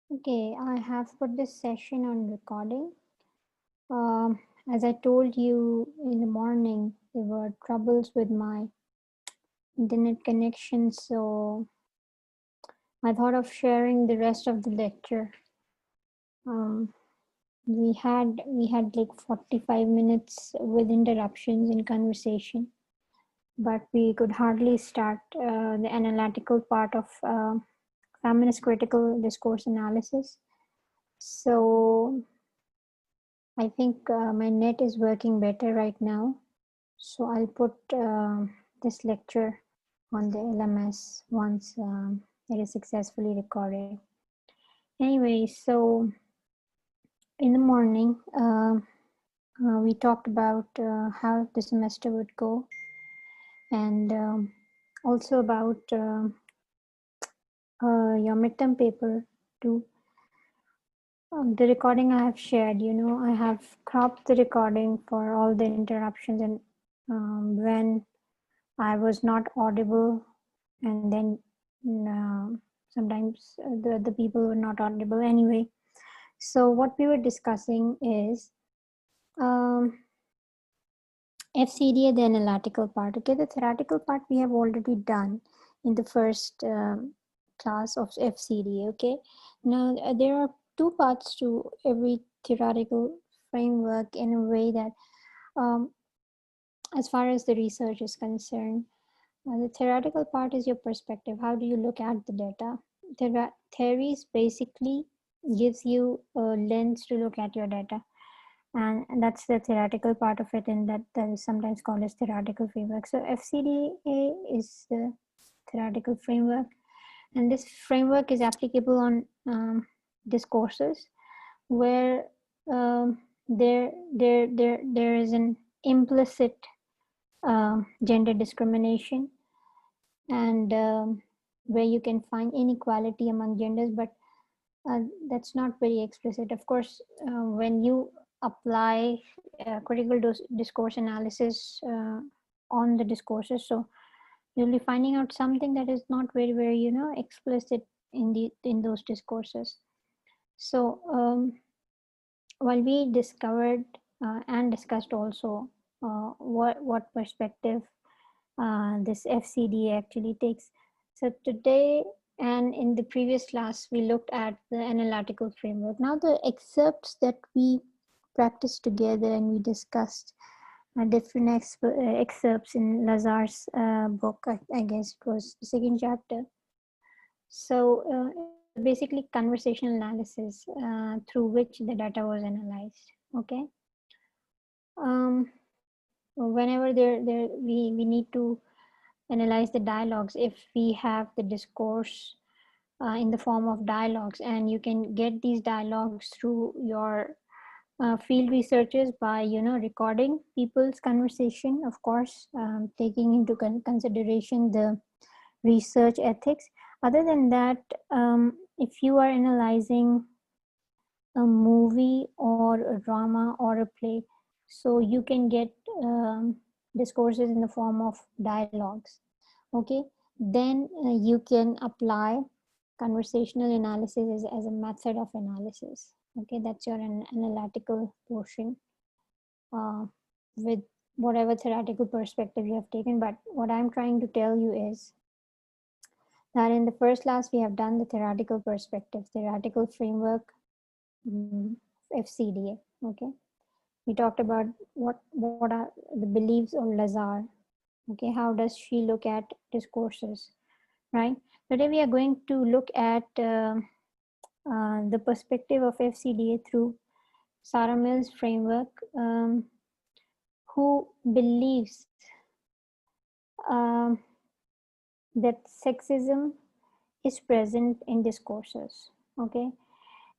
Okay, I have put this session on recording. Um, as I told you in the morning, there were troubles with my internet connection, so I thought of sharing the rest of the lecture. Um, we had like 45 minutes with interruptions in conversation, but we could hardly start the analytical part of feminist critical discourse analysis. So I think my net is working better right now. So I'll put this lecture on the LMS once it is successfully recorded. Anyway, so in the morning, we talked about how the semester would go, and also about your midterm paper too. The recording I have shared, I have cropped the recording for all the interruptions and when I was not audible, and then sometimes the people were not audible anyway. So what we were discussing is FCDA, the analytical part. Okay, the theoretical part we have already done in the first class of FCDA. Okay, now there are two parts to every theoretical framework in a way that um, as far as the research is concerned, the theoretical part is your perspective. How do you look at the data? Theories basically gives you a lens to look at your data, and that's the theoretical part of it, and that is sometimes called as theoretical framework. So FCDA is the theoretical framework, and this framework is applicable on discourses where there is an implicit gender discrimination, and where you can find inequality among genders, but that's not very explicit. Of course, when you apply critical discourse analysis on the discourses, so you'll be finding out something that is not very explicit in those discourses. So while we discovered and discussed also what perspective this FCDA actually takes. So today and in the previous class, we looked at the analytical framework. Now the excerpts that we practiced together and we discussed different excerpts in Lazar's book, I guess it was the second chapter. So it was basically conversational analysis through which the data was analyzed. Okay. Whenever we need to analyze the dialogues, if we have the discourse in the form of dialogues, and you can get these dialogues through your field researches by recording people's conversation, of course, taking into consideration the research ethics. Other than that, if you are analyzing a movie or a drama or a play, so you can get discourses in the form of dialogues. Okay, then you can apply conversational analysis as a method of analysis. Okay, that's your analytical portion with whatever theoretical perspective you have taken. But what I'm trying to tell you is that in the first class we have done the theoretical perspective, theoretical framework, FCDA. Okay, we talked about what are the beliefs of Lazar. Okay, how does she look at discourses, right? Today we are going to look at the perspective of FCDA through Sarah Mills' framework, who believes um, that sexism is present in discourses. Okay,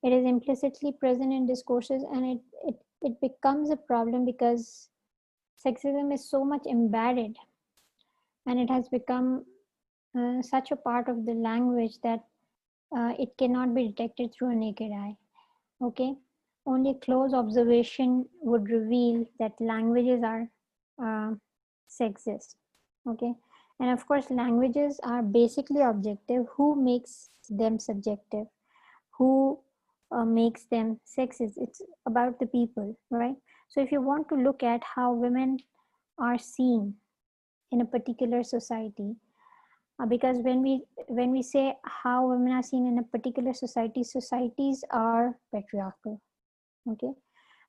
it is implicitly present in discourses, and it becomes a problem because sexism is so much embedded, and it has become such a part of the language that it cannot be detected through a naked eye. Okay, only close observation would reveal that languages are uh, sexist. Okay, and of course languages are basically objective. Who makes them subjective? who makes them sexist. It's about the people, right? So if you want to look at how women are seen in a particular society, because when we say how women are seen in a particular society, societies are patriarchal. Okay,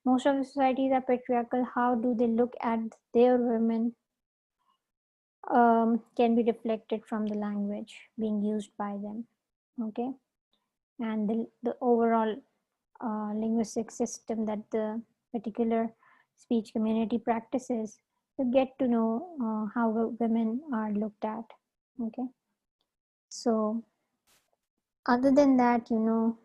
most of the societies are patriarchal. How do they look at their women can be reflected from the language being used by them. Okay, and the overall linguistic system that the particular speech community practices to get to know how women are looked at. Okay, so other than that, you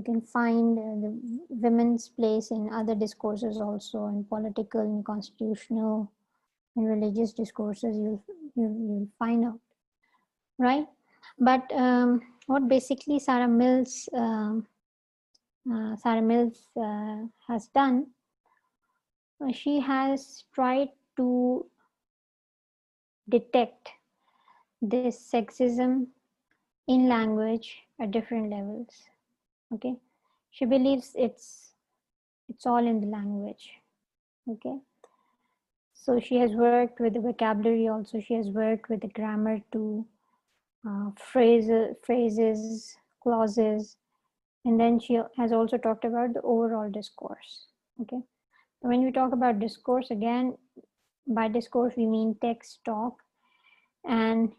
can find the women's place in other discourses also, in political and constitutional and religious discourses. You'll find out, right? But what basically Sarah Mills has done, she has tried to detect this sexism in language at different levels. Okay, she believes it's all in the language. Okay, so she has worked with the vocabulary also. She has worked with the grammar too, phrases, clauses, and then she has also talked about the overall discourse. Okay, when we talk about discourse, again, by discourse we mean text, talk, and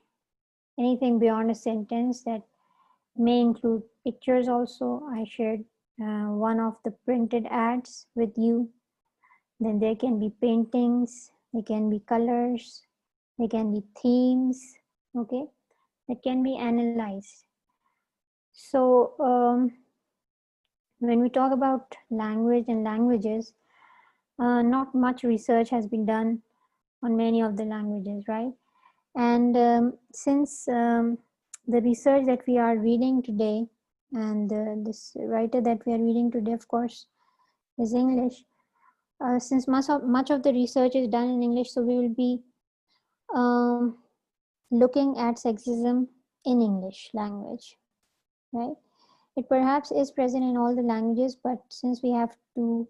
anything beyond a sentence that may include pictures also. I shared one of the printed ads with you. Then there can be paintings, there can be colors, there can be themes, okay, that can be analyzed. So when we talk about language and languages, not much research has been done on many of the languages, right? And since the research that we are reading today, and this writer that we are reading today, of course, is English. Since much of the research is done in English, so we will be um, looking at sexism in English language, right? It perhaps is present in all the languages, but since we have to,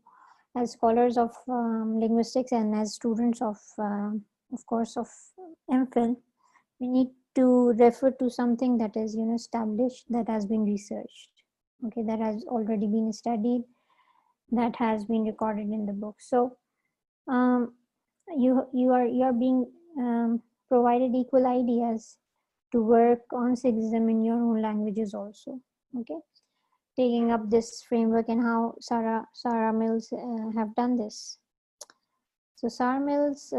as scholars of linguistics and as students of course, of MPhil, we need to refer to something that is, established, that has been researched, okay, that has already been studied, that has been recorded in the book. So um, you are being provided equal ideas to work on sexism in your own languages also. Okay, taking up this framework and how Sarah Mills have done this. So Sarah Mills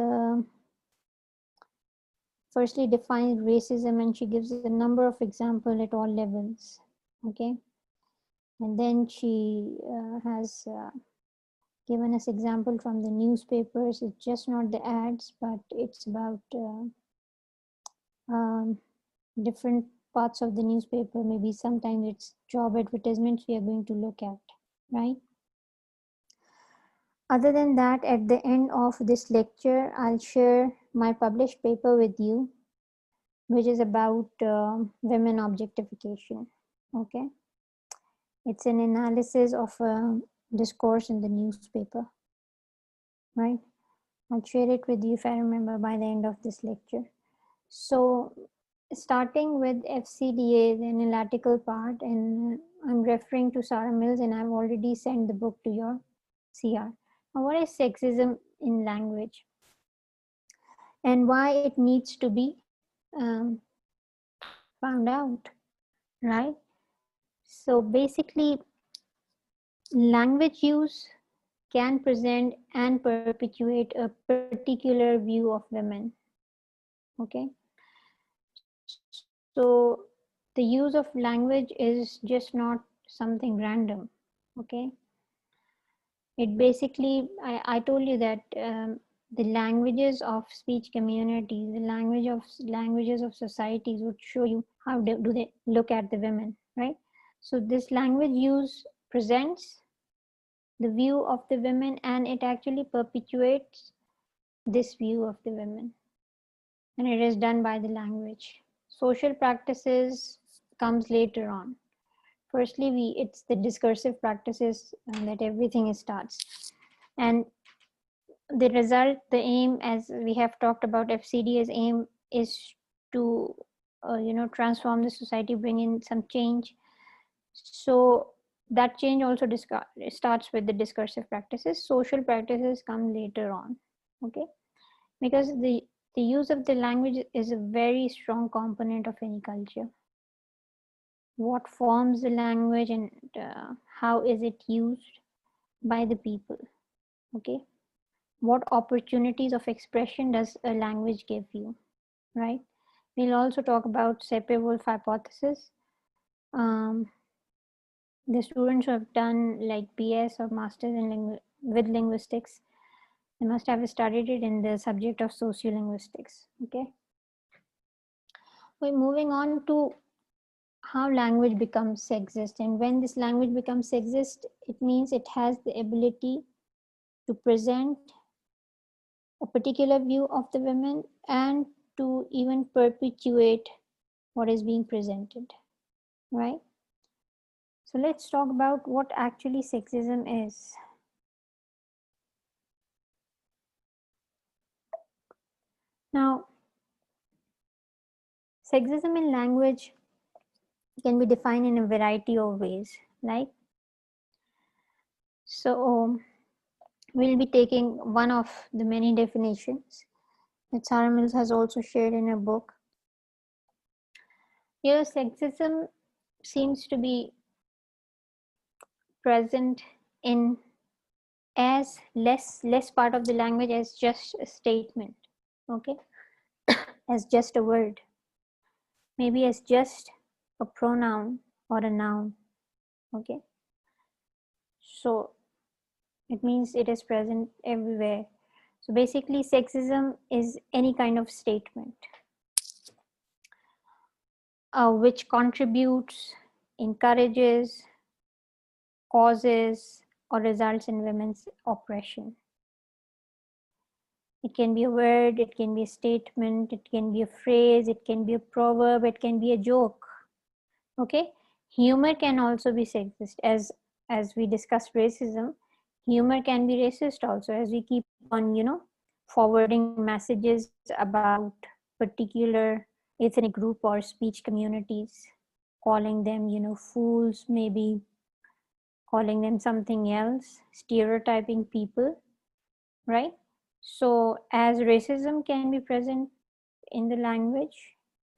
firstly defines racism, and she gives a number of examples at all levels. Okay, and then she has given us example from the newspapers. It's just not the ads, but it's about um, different parts of the newspaper. Maybe sometimes it's job advertisements we are going to look at, right? Other than that, at the end of this lecture, I'll share my published paper with you, which is about women objectification. Okay, it's an analysis of discourse in the newspaper, right? I'll share it with you if I remember by the end of this lecture. So starting with Fcda, the analytical part, and I'm referring to Sarah Mills, and I've already sent the book to your CR. Now, what is sexism in language and why it needs to be found out, right? So basically, language use can present and perpetuate a particular view of women. Okay, so the use of language is just not something random. Okay, it basically, I told you that the languages of speech communities, the languages of societies would show you how do they look at the women, right? So this language use presents the view of the women, and it actually perpetuates this view of the women, and it is done by the language. Social practices comes later on. Firstly, it's the discursive practices that everything starts. And the result, the aim, as we have talked about, FCD's aim is to, transform the society, bring in some change. So that change also starts with the discursive practices. Social practices come later on, okay? Because the use of the language is a very strong component of any culture. What forms the language and how is it used by the people, okay? What opportunities of expression does a language give you, right? We'll also talk about Sapir-Whorf hypothesis. The students who have done like BS or Masters in with linguistics, they must have studied it in the subject of sociolinguistics, okay? We're moving on to how language becomes sexist. And when this language becomes sexist, it means it has the ability to present a particular view of the women and to even perpetuate what is being presented, right? So let's talk about what actually sexism is. Now, sexism in language can be defined in a variety of ways, like, so we'll be taking one of the many definitions that Sarah Mills has also shared in her book. Here, sexism seems to be present in as less part of the language as just a statement, okay? As just a word, maybe as just a pronoun or a noun, okay? So it means it is present everywhere. So basically, sexism is any kind of statement which contributes, encourages, causes, or results in women's oppression. It can be a word, it can be a statement, it can be a phrase, it can be a proverb, it can be a joke, okay? Humor can also be sexist. As we discussed racism, humor can be racist also, as we keep on, forwarding messages about particular ethnic group or speech communities, calling them, fools, maybe calling them something else, stereotyping people, right? So as racism can be present in the language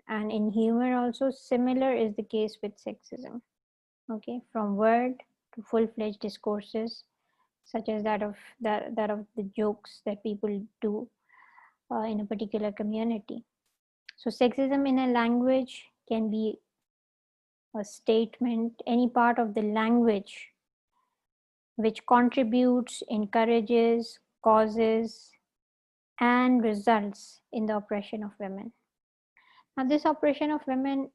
and in humor also, similar is the case with sexism, okay? From word to full-fledged discourses, such as that of the jokes that people do in a particular community. So sexism in a language can be a statement, any part of the language which contributes, encourages, causes, and results in the oppression of women. Now, this oppression of women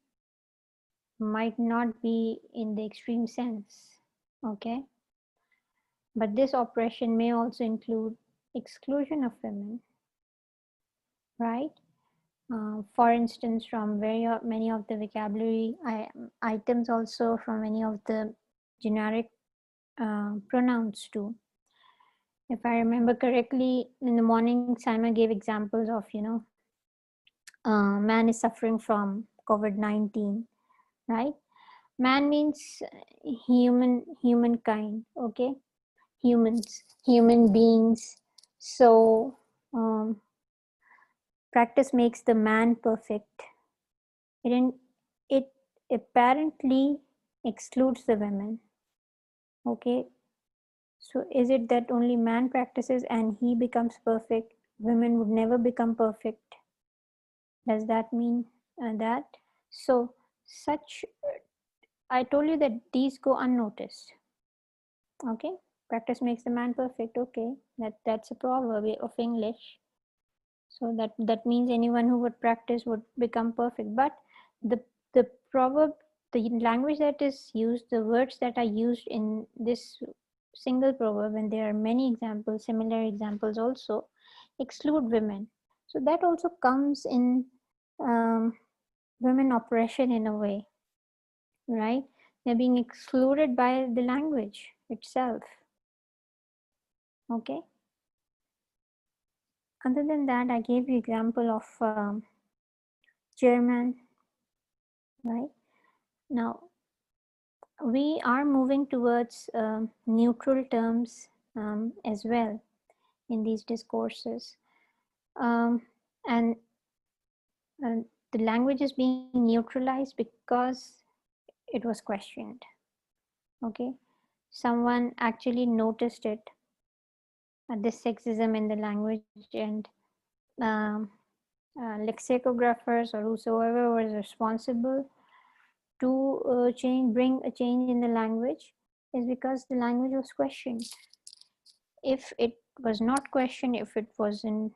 might not be in the extreme sense, okay? But this oppression may also include exclusion of women, right? For instance, from many of the vocabulary items, also from many of the generic pronouns too. If I remember correctly, in the morning, Simon gave examples of, man is suffering from COVID-19, right? Man means humankind, okay? Humans, human beings. So practice makes the man perfect. It apparently excludes the women, okay? So is it that only man practices and he becomes perfect, women would never become perfect? Does that mean that? So such, I told you that these go unnoticed, okay? Practice makes the man perfect, okay? That's a proverb of English. So that means anyone who would practice would become perfect. But the proverb, the language that is used, the words that are used in this single proverb, and there are many examples, similar examples also, exclude women. So that also comes in women oppression in a way. right? They're being excluded by the language itself. Okay. Other than that, I gave you example of German, right? Now we are moving towards neutral terms as well in these discourses, um, and the language is being neutralized because it was questioned. Okay, someone actually noticed it, this sexism in the language, and um, lexicographers or whosoever was responsible to bring a change in the language is because the language was questioned. If it was not questioned, if it wasn't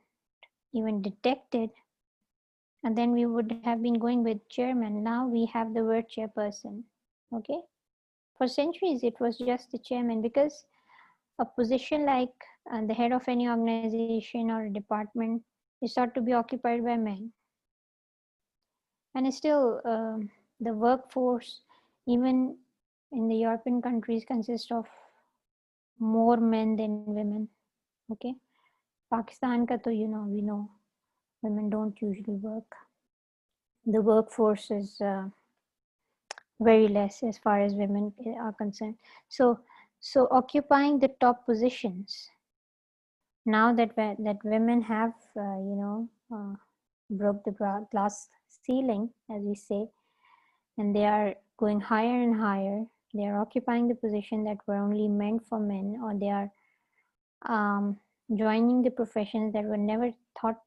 even detected, and then we would have been going with chairman. Now we have the word chairperson. Okay, for centuries it was just the chairman, because a position like the head of any organization or a department is thought to be occupied by men. And still, the workforce, even in the European countries, consists of more men than women. Okay, Pakistan ka to, we know women don't usually work. The workforce is very less as far as women are concerned. So occupying the top positions, now that women have broke the glass ceiling, as we say, and they are going higher and higher. They are occupying the position that were only meant for men, or they are joining the professions that were never thought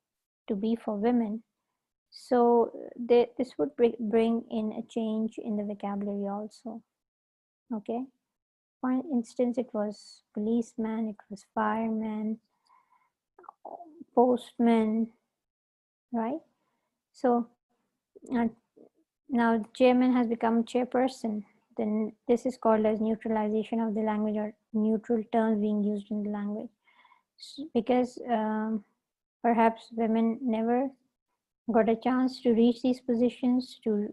to be for women. So this would bring in a change in the vocabulary also. Okay. For instance, it was policeman, it was fireman, postman, right? So uh, now the chairman has become chairperson. Then this is called as neutralization of the language, or neutral terms being used in the language, because perhaps women never got a chance to reach these positions, to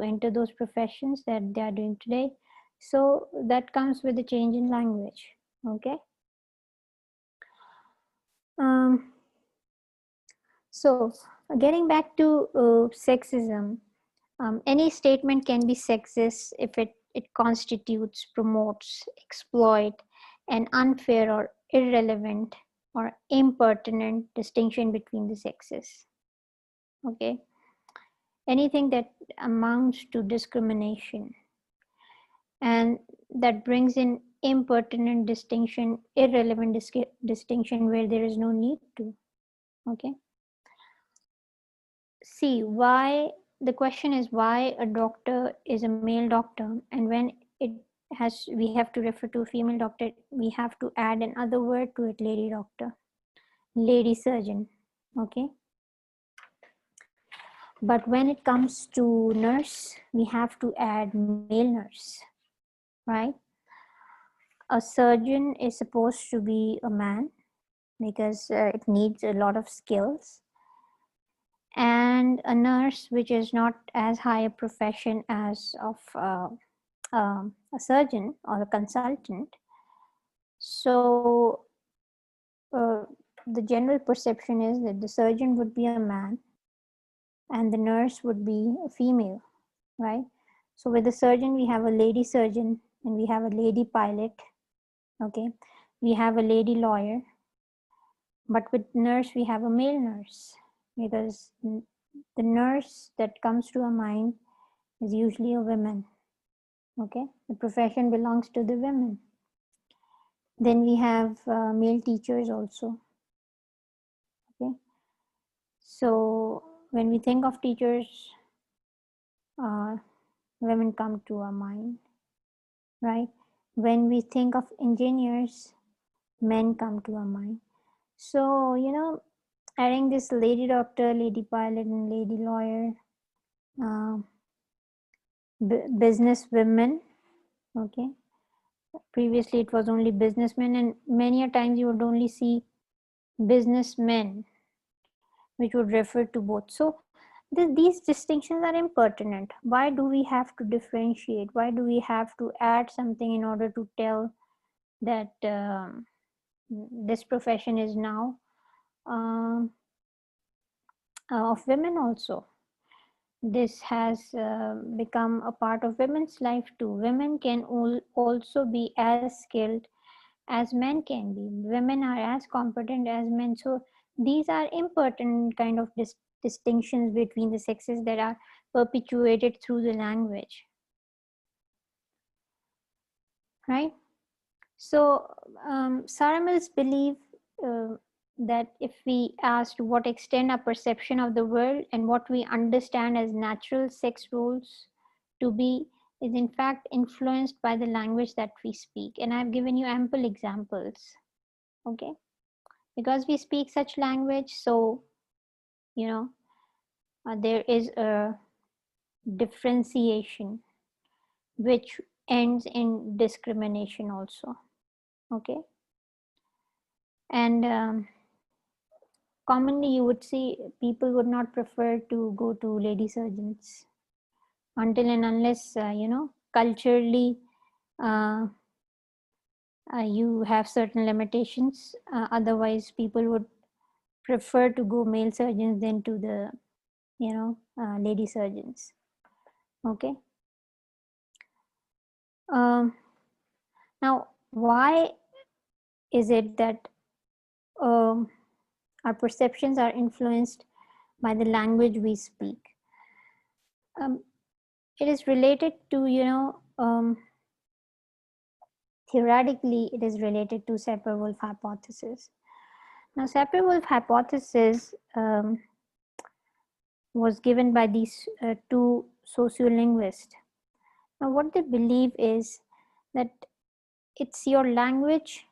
enter those professions that they are doing today. So that comes with the change in language. Okay. Um, so getting back to sexism, any statement can be sexist if it constitutes, promotes, exploit an unfair or irrelevant or impertinent distinction between the sexes. Okay, anything that amounts to discrimination and that brings in impertinent distinction, irrelevant distinction where there is no need to. Okay, see why. The question is why a doctor is a male doctor, and when it we have to refer to a female doctor, we have to add another word to it, lady doctor, lady surgeon. Okay, but when it comes to nurse, we have to add male nurse, right? A surgeon is supposed to be a man because it needs a lot of skills, and a nurse, which is not as high a profession as of a surgeon or a consultant. So the general perception is that the surgeon would be a man and the nurse would be a female, right? So with the surgeon, we have a lady surgeon and we have a lady pilot. Okay, we have a lady lawyer, but with nurse, we have a male nurse, because the nurse that comes to our mind is usually a woman. Okay, the profession belongs to the women. Then we have male teachers also. Okay, so when we think of teachers, uh, women come to our mind, right? When we think of engineers, men come to our mind. So adding this lady doctor, lady pilot, and lady lawyer, uh, business women. Okay, previously it was only businessmen, and many a times you would only see businessmen, which would refer to both. So These distinctions are impertinent. Why do we have to differentiate? Why do we have to add something in order to tell that this profession is now um, of women also? This has become a part of women's life too. Women can also be as skilled as men can be. Women are as competent as men. So these are important kind of distinctions between the sexes that are perpetuated through the language, right? So Sarah Mills believe uh, that if we asked to what extent our perception of the world and what we understand as natural sex roles to be is in fact influenced by the language that we speak. And I've given you ample examples, okay? Because we speak such language, so you know there is a differentiation which ends in discrimination also, okay? And commonly you would see people would not prefer to go to lady surgeons until and unless culturally uh, you have certain limitations. Otherwise people would prefer to go male surgeons than to the lady surgeons, okay? um, Now why is it that um, our perceptions are influenced by the language we speak? um, it is related to theoretically it is related to Sapir-Whorf hypothesis. Now Sapir-Whorf hypothesis was given by these two sociolinguists. Now what they believe is that it's your language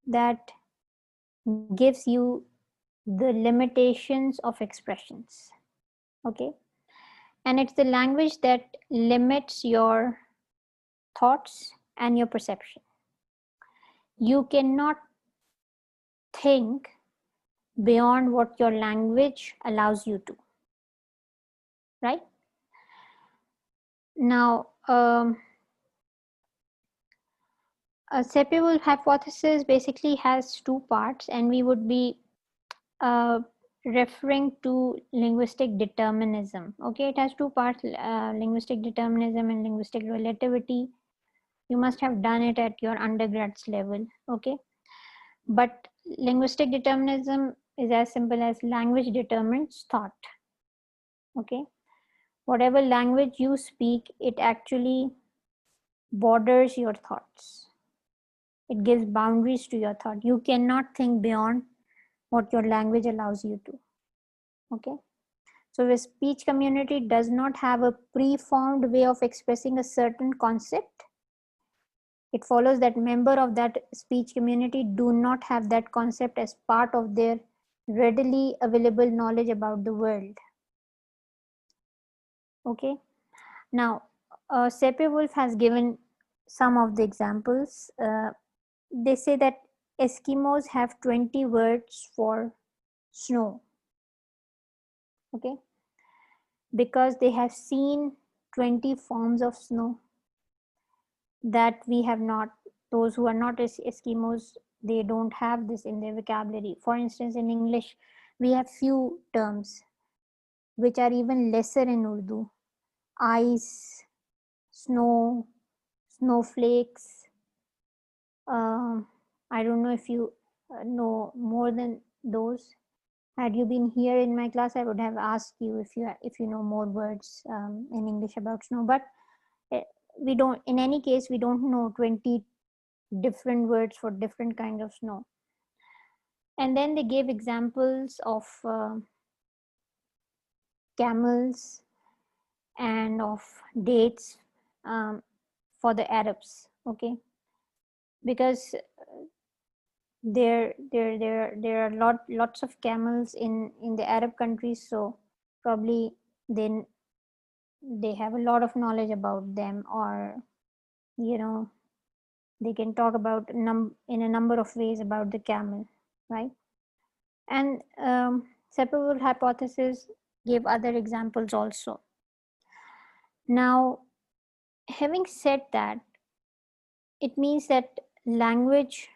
that gives you the limitations of expressions, okay? And it's the language that limits your thoughts and your perception. You cannot think beyond what your language allows you to, right? Now a Sapir-Whorf hypothesis basically has two parts, and we would be referring to linguistic determinism, okay? It has two parts, linguistic determinism and linguistic relativity. You must have done it at your undergrads level, okay? But linguistic determinism is as simple as language determines thought, okay? Whatever language you speak, it actually borders your thoughts. It gives boundaries to your thought. You cannot think beyond what your language allows you to, okay? So the speech community does not have a preformed way of expressing a certain concept. It follows that member of that speech community do not have that concept as part of their readily available knowledge about the world, okay? Now Sapir-Whorf has given some of the examples. They say that Eskimos have 20 words for snow, okay, because they have seen 20 forms of snow that we have not. Those who are not Eskimos, they don't have this in their vocabulary. For instance, in English we have few terms which are even lesser in Urdu: ice, snow, snowflakes. I don't know if you know more than those. Had you been here in my class, I would have asked you if you know more words in English about snow. But we don't. In any case, we don't know 20 different words for different kinds of snow. And then they gave examples of camels and of dates for the Arabs. Okay, because there are lots of camels in the Arab countries, so probably then they have a lot of knowledge about them, or they can talk about in a number of ways about the camel, right? And Sapir-Whorf hypothesis gave other examples also. Now, having said that, it means that language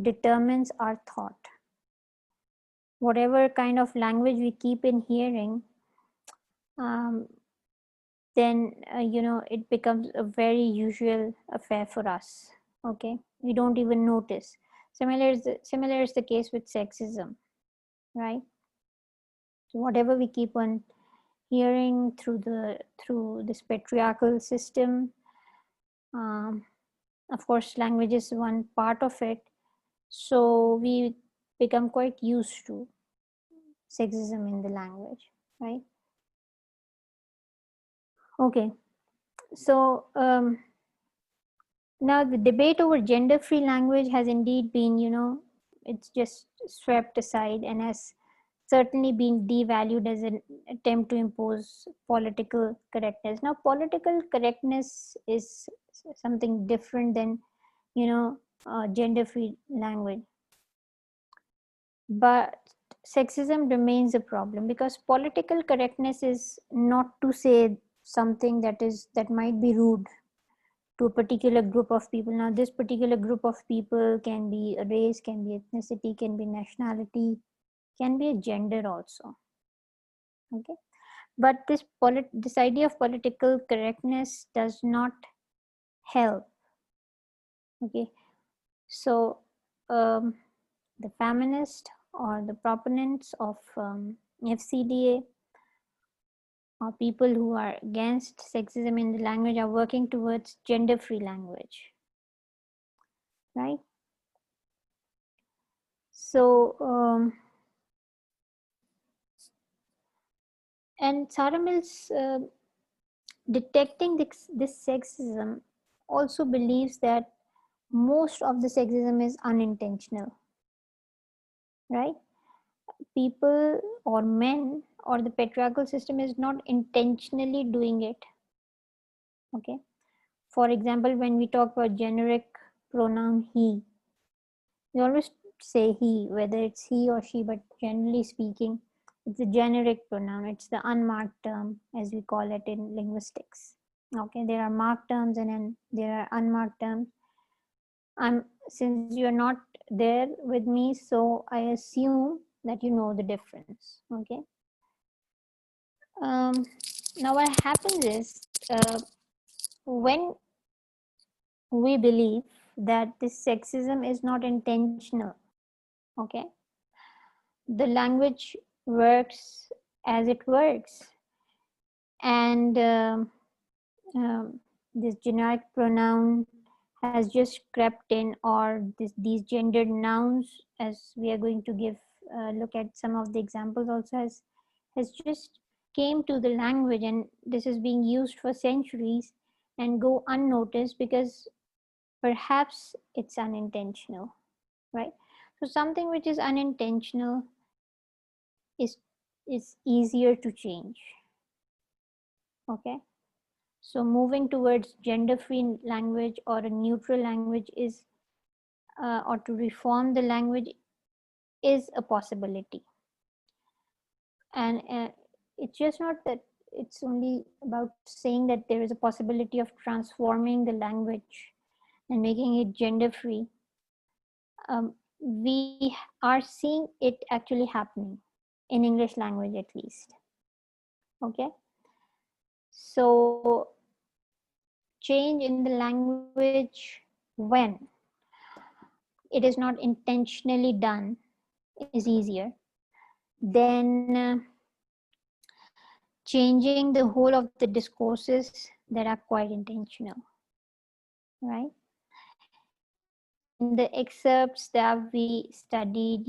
determines our thought. Whatever kind of language we keep in hearing, um, then it becomes a very usual affair for us. Okay, we don't even notice. Similar is the case with sexism, right? So whatever we keep on hearing through this patriarchal system, um, of course language is one part of it, so we become quite used to sexism in the language, right? Okay, so now the debate over gender free language has indeed been, it's just swept aside and has certainly been devalued as an attempt to impose political correctness. Now, political correctness is something different than, gender free language. But sexism remains a problem because political correctness is not to say something that might be rude to a particular group of people. Now, this particular group of people can be a race, can be ethnicity, can be nationality, can be a gender also. Okay, but this idea of political correctness does not help. Okay, so the feminists or the proponents of FCDA or people who are against sexism in the language are working towards gender free language, right? So and Sarah Mills, detecting this sexism, also believes that most of the sexism is unintentional, right? People or men or the patriarchal system is not intentionally doing it. Okay, for example, when we talk about generic pronoun he, we always say he, whether it's he or she, but generally speaking, it's a generic pronoun. It's the unmarked term, as we call it in linguistics. Okay, there are marked terms and then there are unmarked terms. Since you're not there with me, so I assume that you know the difference. Okay. Now what happens is, when we believe that this sexism is not intentional, okay, the language works as it works, and this generic pronoun has just crept in, or these gendered nouns, as we are going to give look at some of the examples also, has just came to the language, and this is being used for centuries and go unnoticed because perhaps it's unintentional, right? So something which is unintentional is easier to change. Okay, so moving towards gender free language or a neutral language is or to reform the language is a possibility. And it's just not that it's only about saying that there is a possibility of transforming the language and making it gender free. We are seeing it actually happening in English language, at least. Okay, so change in the language, when it is not intentionally done, is easier than changing the whole of the discourses that are quite intentional, right? In the excerpts that we studied,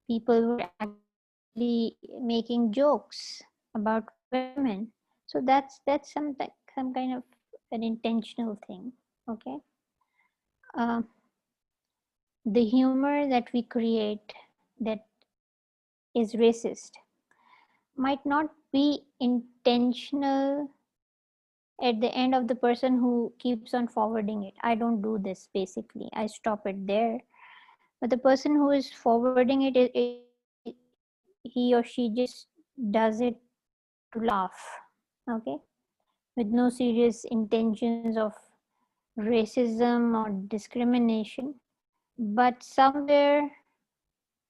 people were actually making jokes about women. So that's some kind of an intentional thing. Okay, uh, the humor that we create that is racist might not be intentional at the end of the person who keeps on forwarding it. I don't do this, basically. I stop it there. But the person who is forwarding it he or she just does it to laugh, okay, with no serious intentions of racism or discrimination, but somewhere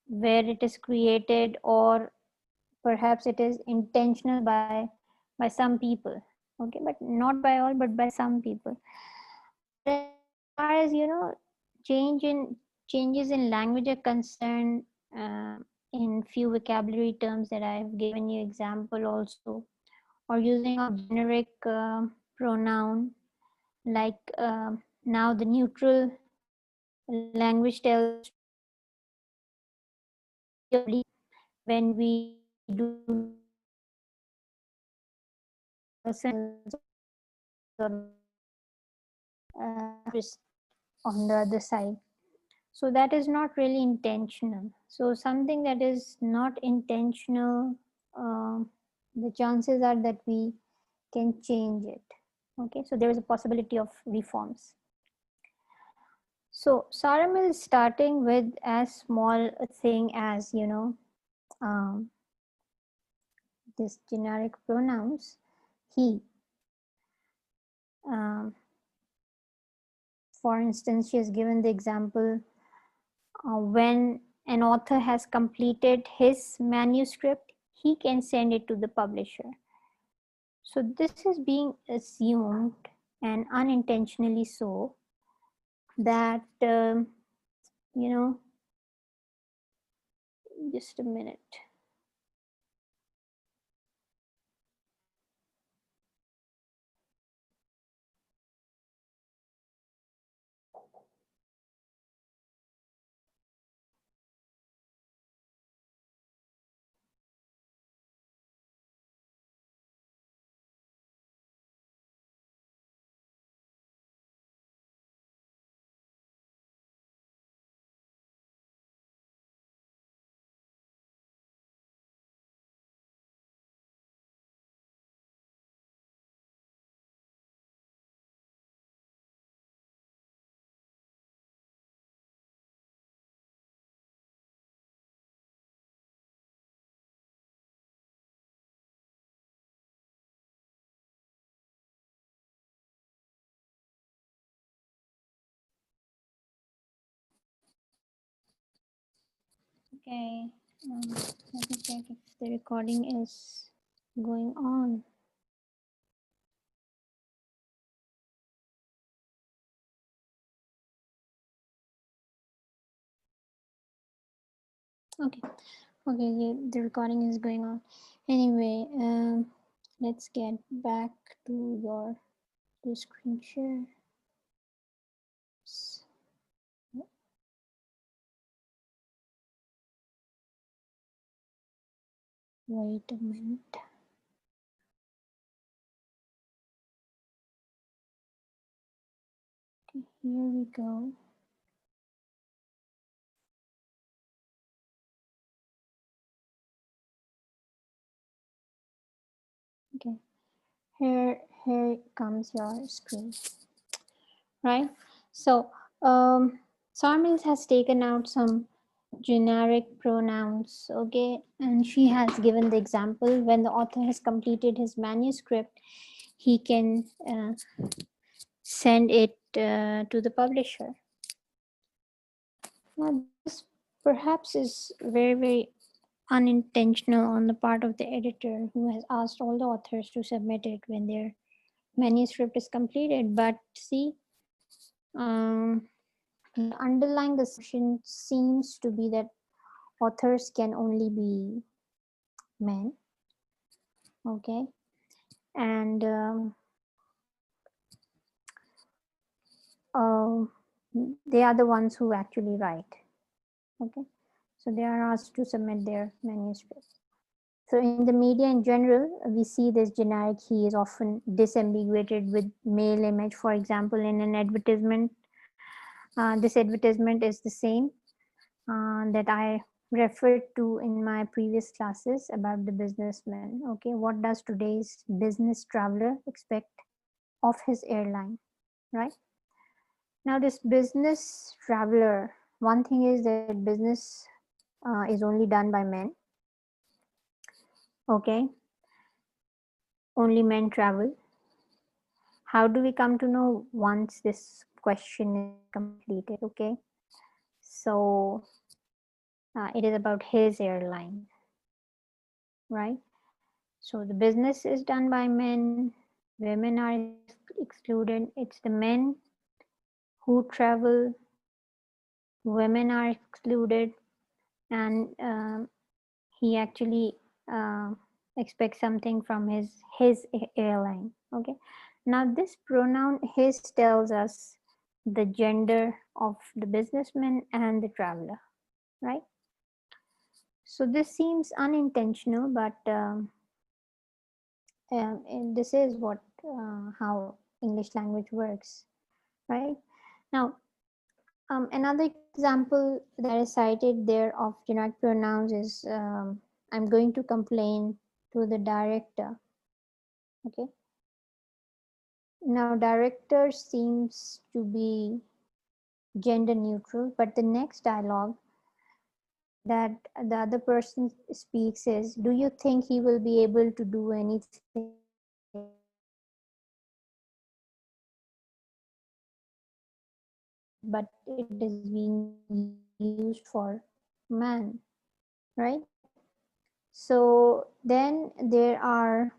where it is created, or perhaps it is intentional by some people, okay, but not by all, but by some people. Whereas as far as change in changes in language are concerned, uh, in few vocabulary terms that I have given you example also, or using of generic pronoun, like now the neutral language tells us to be oblique when we do not on the other side. So that is not really intentional. So something that is not intentional, um, the chances are that we can change it. Okay, so there is a possibility of reforms. So Saram is starting with as small a thing as um, this generic pronouns he. Um, for instance, she has given the example when an author has completed his manuscript, he can send it to the publisher. So this is being assumed, and unintentionally so, that just a minute. Okay, let me check if the recording is going on. Okay, okay, yeah, the recording is going on. Anyway, let's get back to your screen share. Wait a minute. Okay, here we go. Okay, here comes your screen, right? So Sarmils has taken out some generic pronouns, okay, and she has given the example when the author has completed his manuscript, he can send it to the publisher. Now this perhaps is very unintentional on the part of the editor, who has asked all the authors to submit it when their manuscript is completed. But see, the underlying assumption seems to be that authors can only be men, okay, and uh, they are the ones who actually write, okay, so they are asked to submit their manuscript. So in the media in general, we see this generic he is often disambiguated with male image. For example, in an advertisement, this advertisement is the same that I referred to in my previous classes about the businessman. Okay, what does today's business traveler expect of his airline, right? Now, this business traveler, one thing is that business is only done by men, Okay, only men travel. How do we come to know once this question is completed? Okay, so it is about his airline, right? So the business is done by men, women are excluded. It's the men who travel, women are excluded, and he actually uh, expects something from his airline. Okay, now this pronoun his tells us the gender of the businessman and the traveler, right? So this seems unintentional, but and this is what how English language works, right? Now, another example that is cited there of generic pronouns is I'm going to complain to the director. Okay. Now, director seems to be gender neutral, but the next dialogue that the other person speaks is, do you think he will be able to do anything but it is being used for man, right? So then there are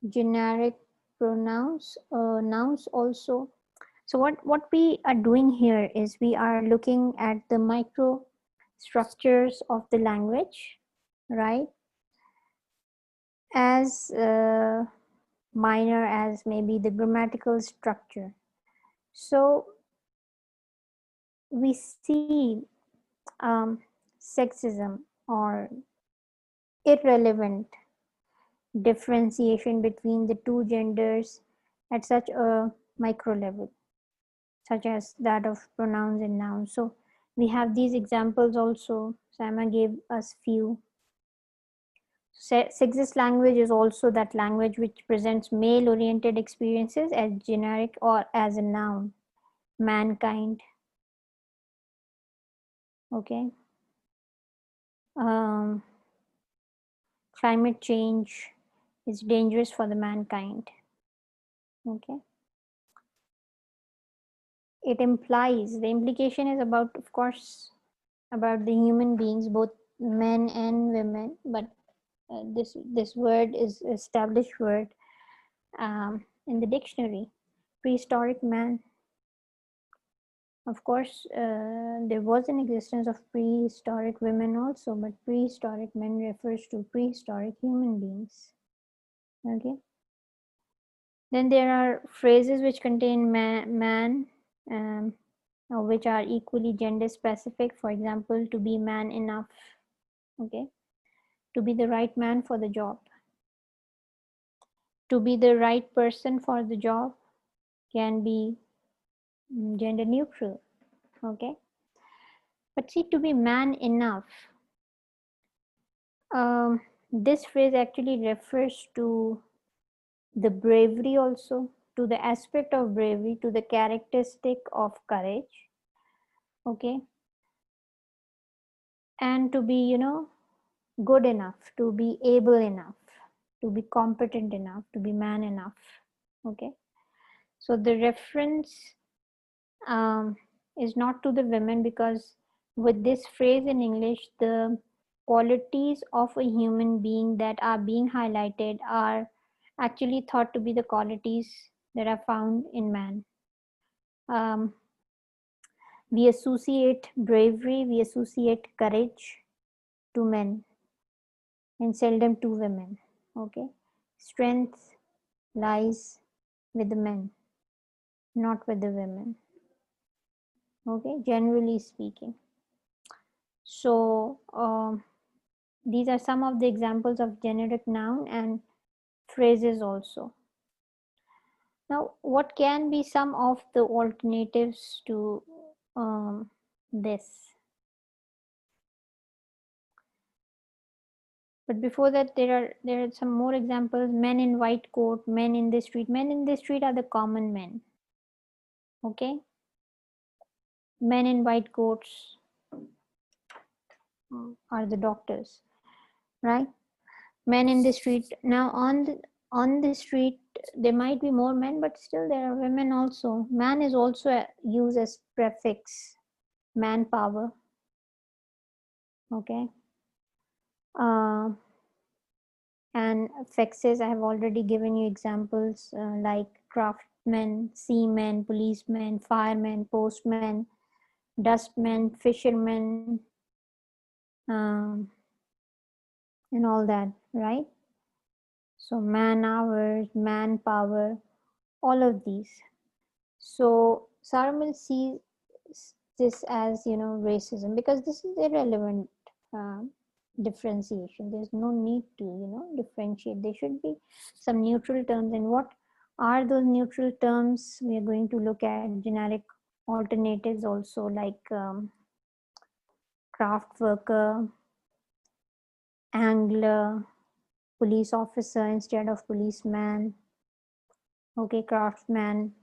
generic pronouns, nouns also. So what we are doing here is we are looking at the micro structures of the language, right? As minor as maybe the grammatical structure. So we see sexism or irrelevant differentiation between the two genders at such a micro level, such as that of pronouns and nouns. So we have these examples also. Sama gave us few. Sexist language is also that language which presents male-oriented experiences as generic or as a noun. Mankind. Okay. Um, Climate change is dangerous for the mankind. Okay. It implies, the implication is about, of course, about the human beings, both men and women, but this word is established word in the dictionary. Prehistoric man. Of course, there was an existence of prehistoric women also, but prehistoric men refers to prehistoric human beings. Okay. Then there are phrases which contain man, which are equally gender specific. For example, to be man enough. Okay. To be the right man for the job. To be the right person for the job can be gender neutral. Okay. But see, to be man enough, this phrase actually refers to the bravery also, to the aspect of bravery, to the characteristic of courage. Okay. And to be, good enough, to be able enough, to be competent enough, to be man enough. Okay. So the reference is not to the women, because with this phrase in English, the qualities of a human being that are being highlighted are actually thought to be the qualities that are found in man. Um, we associate bravery, we associate courage to men and seldom to women. Okay. Strength lies with the men, not with the women. Okay, generally speaking. So these are some of the examples of generic noun and phrases also. Now, what can be some of the alternatives to this? But before that, there are some more examples. Men in white coat, men in the street. Men in the street are the common men. Okay, men in white coats are the doctors, right? Men in the street. Now on the street there might be more men, but still there are women also. Man is also used as prefix, manpower. Okay. And fexes, I have already given you examples like craftsmen, seamen, policemen, firemen, postmen, dustmen, fishermen, um, and all that, right? So man hours, manpower, all of these. So Sarmal sees this as, racism, because this is irrelevant differentiation. There's no need to, differentiate. There should be some neutral terms. And what are those neutral terms? We are going to look at generic alternatives also, like craft worker, angler, police officer instead of policeman. Okay, craftsman,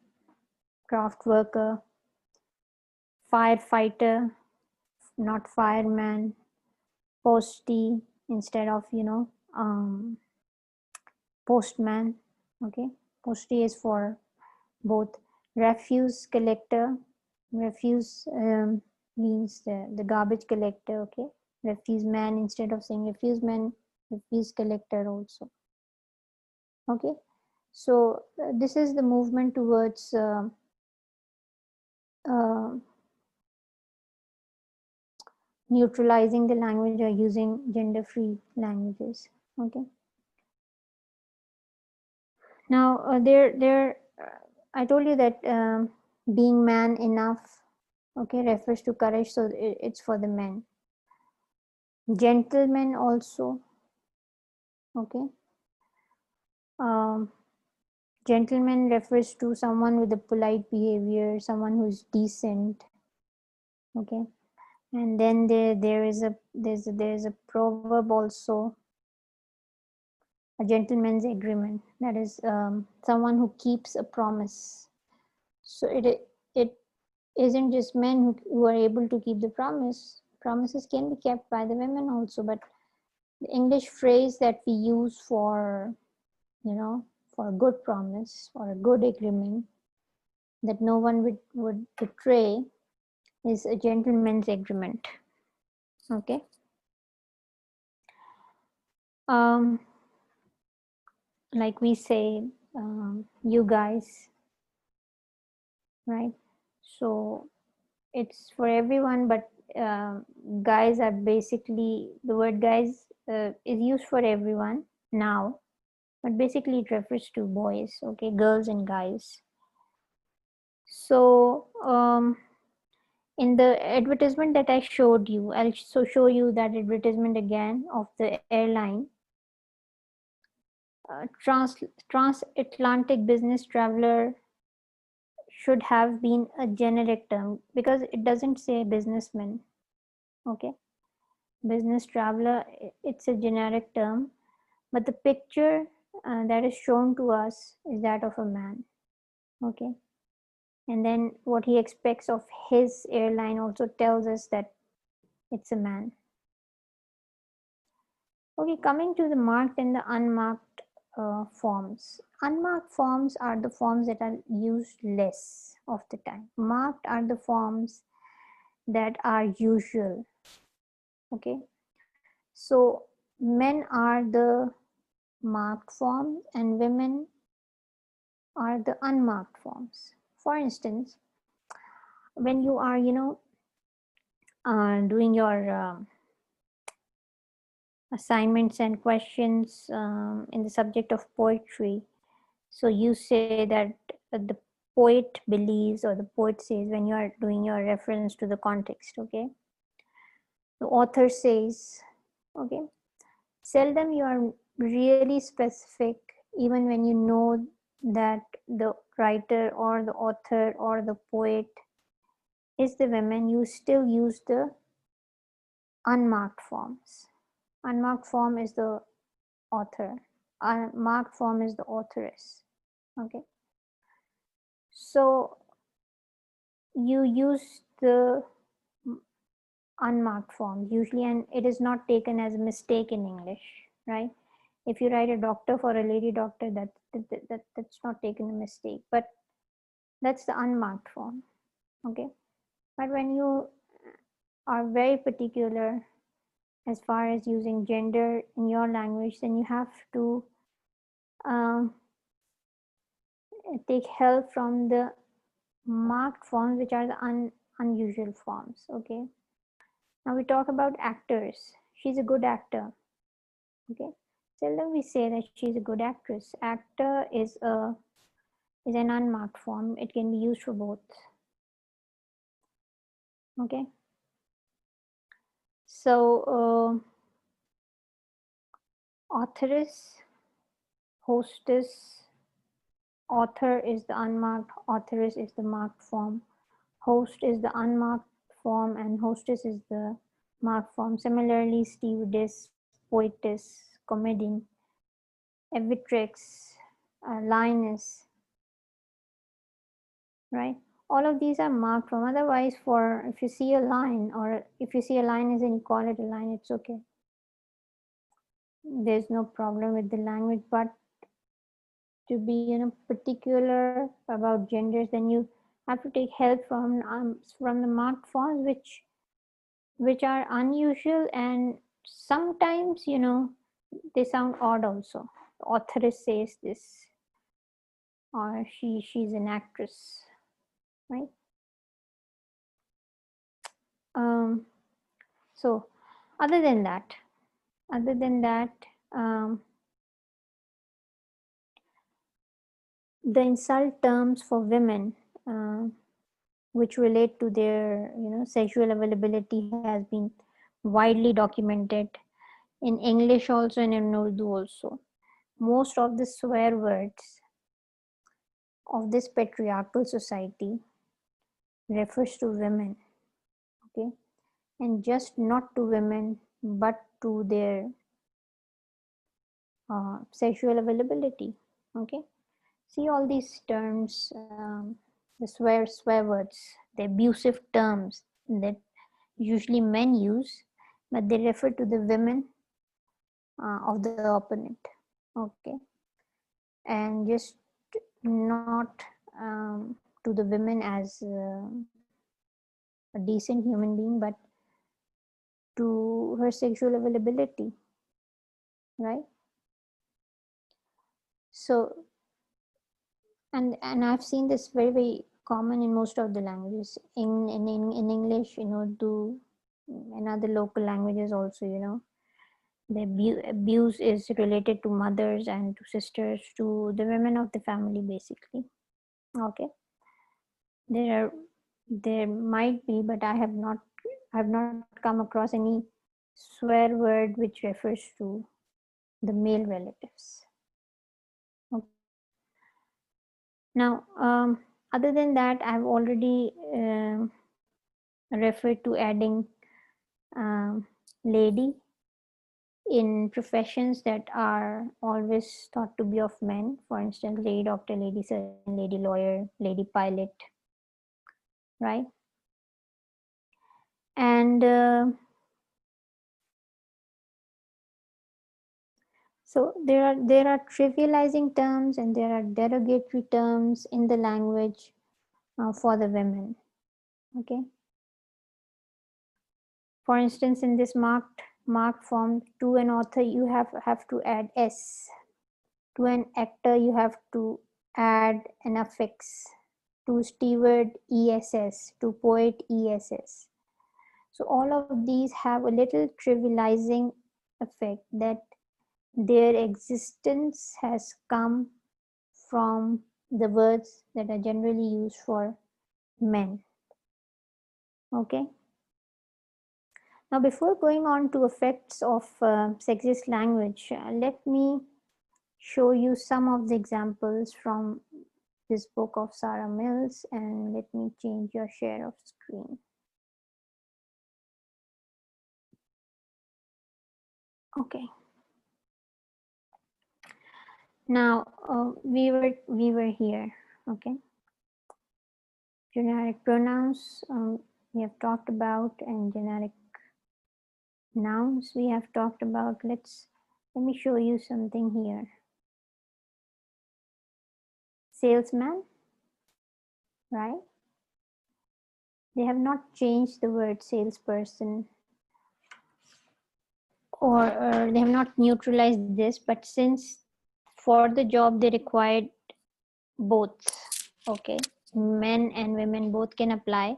craft worker, firefighter, not fireman, postie instead of, postman. Okay, postie is for both. Refuse collector, refuse means the garbage collector. Okay, refuse man instead of saying refuse man, refuse collector also. Okay, so this is the movement towards uh, neutralizing the language or using gender free languages. Okay, now I told you that being man enough, okay, refers to courage, so it's for the men. Gentleman also. Okay, um, gentleman refers to someone with a polite behavior, someone who's decent. Okay, and then there's a proverb also, a gentleman's agreement, that is someone who keeps a promise. So it isn't just men who are able to keep the promise. Promises can be kept by the women also, but the English phrase that we use for, for a good promise or a good agreement that no one would betray is a gentleman's agreement. Okay. Um, like we say, you guys, right? So it's for everyone, but guys are basically, the word guys is used for everyone now, but basically it refers to boys. Okay, girls and guys. So in the advertisement that I showed you, I'll show you that advertisement again of the airline. Transatlantic business traveler should have been a generic term because it doesn't say businessman. Okay, business traveler, it's a generic term, but the picture that is shown to us is that of a man. Okay, and then what he expects of his airline also tells us that it's a man. Okay, coming to the marked and the unmarked forms. Unmarked forms are the forms that are used less of the time. Marked are the forms that are usual. Okay, so men are the marked forms and women are the unmarked forms. For instance, when you are, doing your assignments and questions in the subject of poetry, so you say that the poet believes, or the poet says, when you are doing your reference to the context. Okay, the author says. Okay, seldom you are really specific, even when you know that the writer or the author or the poet is the woman, you still use the unmarked forms. Unmarked form is the author, unmarked form is the authoress. Okay, so you use the unmarked form usually, and it is not taken as a mistake in English, right? If you write a doctor for a lady doctor, that's not taken a mistake, but that's the unmarked form. Okay, but when you are very particular as far as using gender in your language, then you have to um, take help from the marked forms, which are the unusual forms. Okay, now we talk about actors. She's a good actor. Okay, seldom we say that she's a good actress. Actor is an unmarked form. It can be used for both. Okay, so authoress, hostess, author is the unmarked, authoress is the marked form, host is the unmarked form, and hostess is the marked form. Similarly, stewardess, poetess, comedian, avitrix, lioness, right? All of these are marked from. Otherwise, for if you see a line, or if you see a line as in call it a line, it's okay. There's no problem with the language, but to be particular about genders, then you have to take help from the marked forms, which are unusual, and sometimes they sound odd also. The authoress says this, or she's an actress, right? um, so other than that um, the insult terms for women which relate to their sexual availability has been widely documented in English also and in Urdu also. Most of the swear words of this patriarchal society refers to women, okay, and just not to women but to their sexual availability. Okay, see all these terms, the swear words, the abusive terms that usually men use, but they refer to the women of the opponent. Okay, and just not to the women as a decent human being, but to her sexual availability, right? So, and I've seen this very common in most of the languages. In English, to in other local languages also, the abuse is related to mothers and to sisters, to the women of the family, basically. Okay, there might be, but I have not come across any swear word which refers to the male relatives. Okay. Now, other than that, I've already referred to adding lady in professions that are always thought to be of men. For instance, lady doctor, lady surgeon, lady lawyer, lady pilot, right? And so there are trivializing terms and there are derogatory terms in the language for the women. Okay. For instance, in this marked form, to an author you have to add s. To an actor you have to add an affix. To steward ess. To poet ess. So all of these have a little trivializing effect, that their existence has come from the words that are generally used for men. Okay. Now, before going on to effects of sexist language, let me show you some of the examples from this book of Sarah Mills, and let me change your share of screen. Okay. Now we were here. Okay. Generic pronouns we have talked about, and generic nouns we have talked about. Let's Let me show you something here. Salesman, right? They have not changed the word salesperson, or they have not neutralized this, but since for the job they required both, okay, men and women both can apply.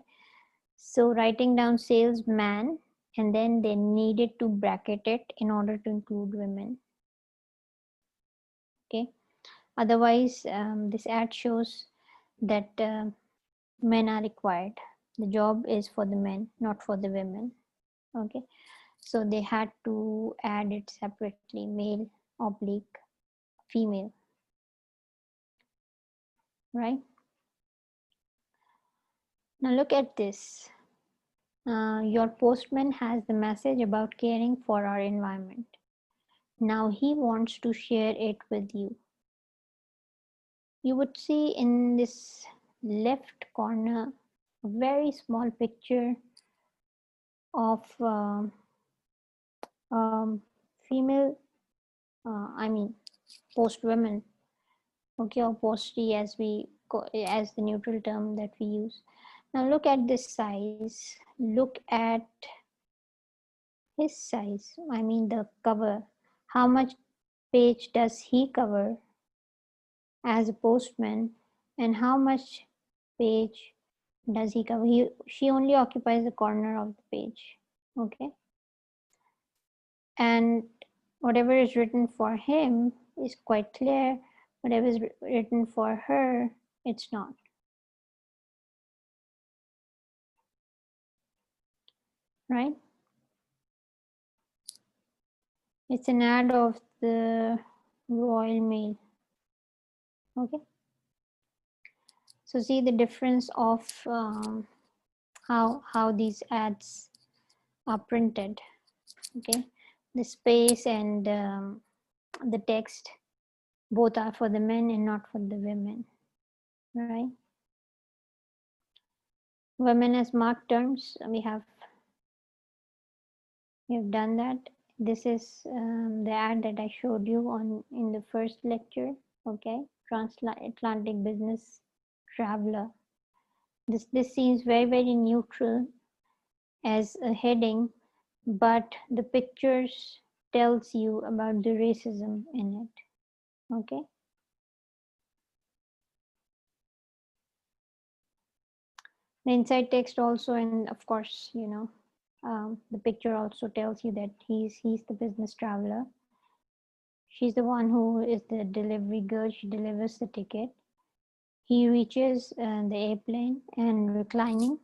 So writing down salesman, and then they needed to bracket it in order to include women. Okay, otherwise this ad shows that men are required. The job is for the men, not for the women. Okay, so they had to add it separately, male oblique female, right? Now look at this. Your postman has the message about caring for our environment. Now he wants to share it with you. You would see in this left corner a very small picture of female, I mean post women, okay, or postee as as the neutral term that we use. Now look at this size. Look at his size. I mean the cover. How much page does he cover as a postman, and how much page does he cover? She only occupies the corner of the page, okay? And whatever is written for him is quite clear. Whatever is written for her, it's not. Right? It's an ad of the Royal Mail. Okay. So see the difference of how these ads are printed. Okay, the space and the text both are for the men and not for the women, right? Women as marked terms, we have done that. This is the ad that I showed you on in the first lecture. Okay, Transatlantic Business Traveler. This seems very neutral as a heading, but the pictures tells you about the racism in it. Okay. The inside text also, and of course, the picture also tells you that he's the business traveler. She's the one who is the delivery girl. She delivers the ticket. He reaches the airplane and reclining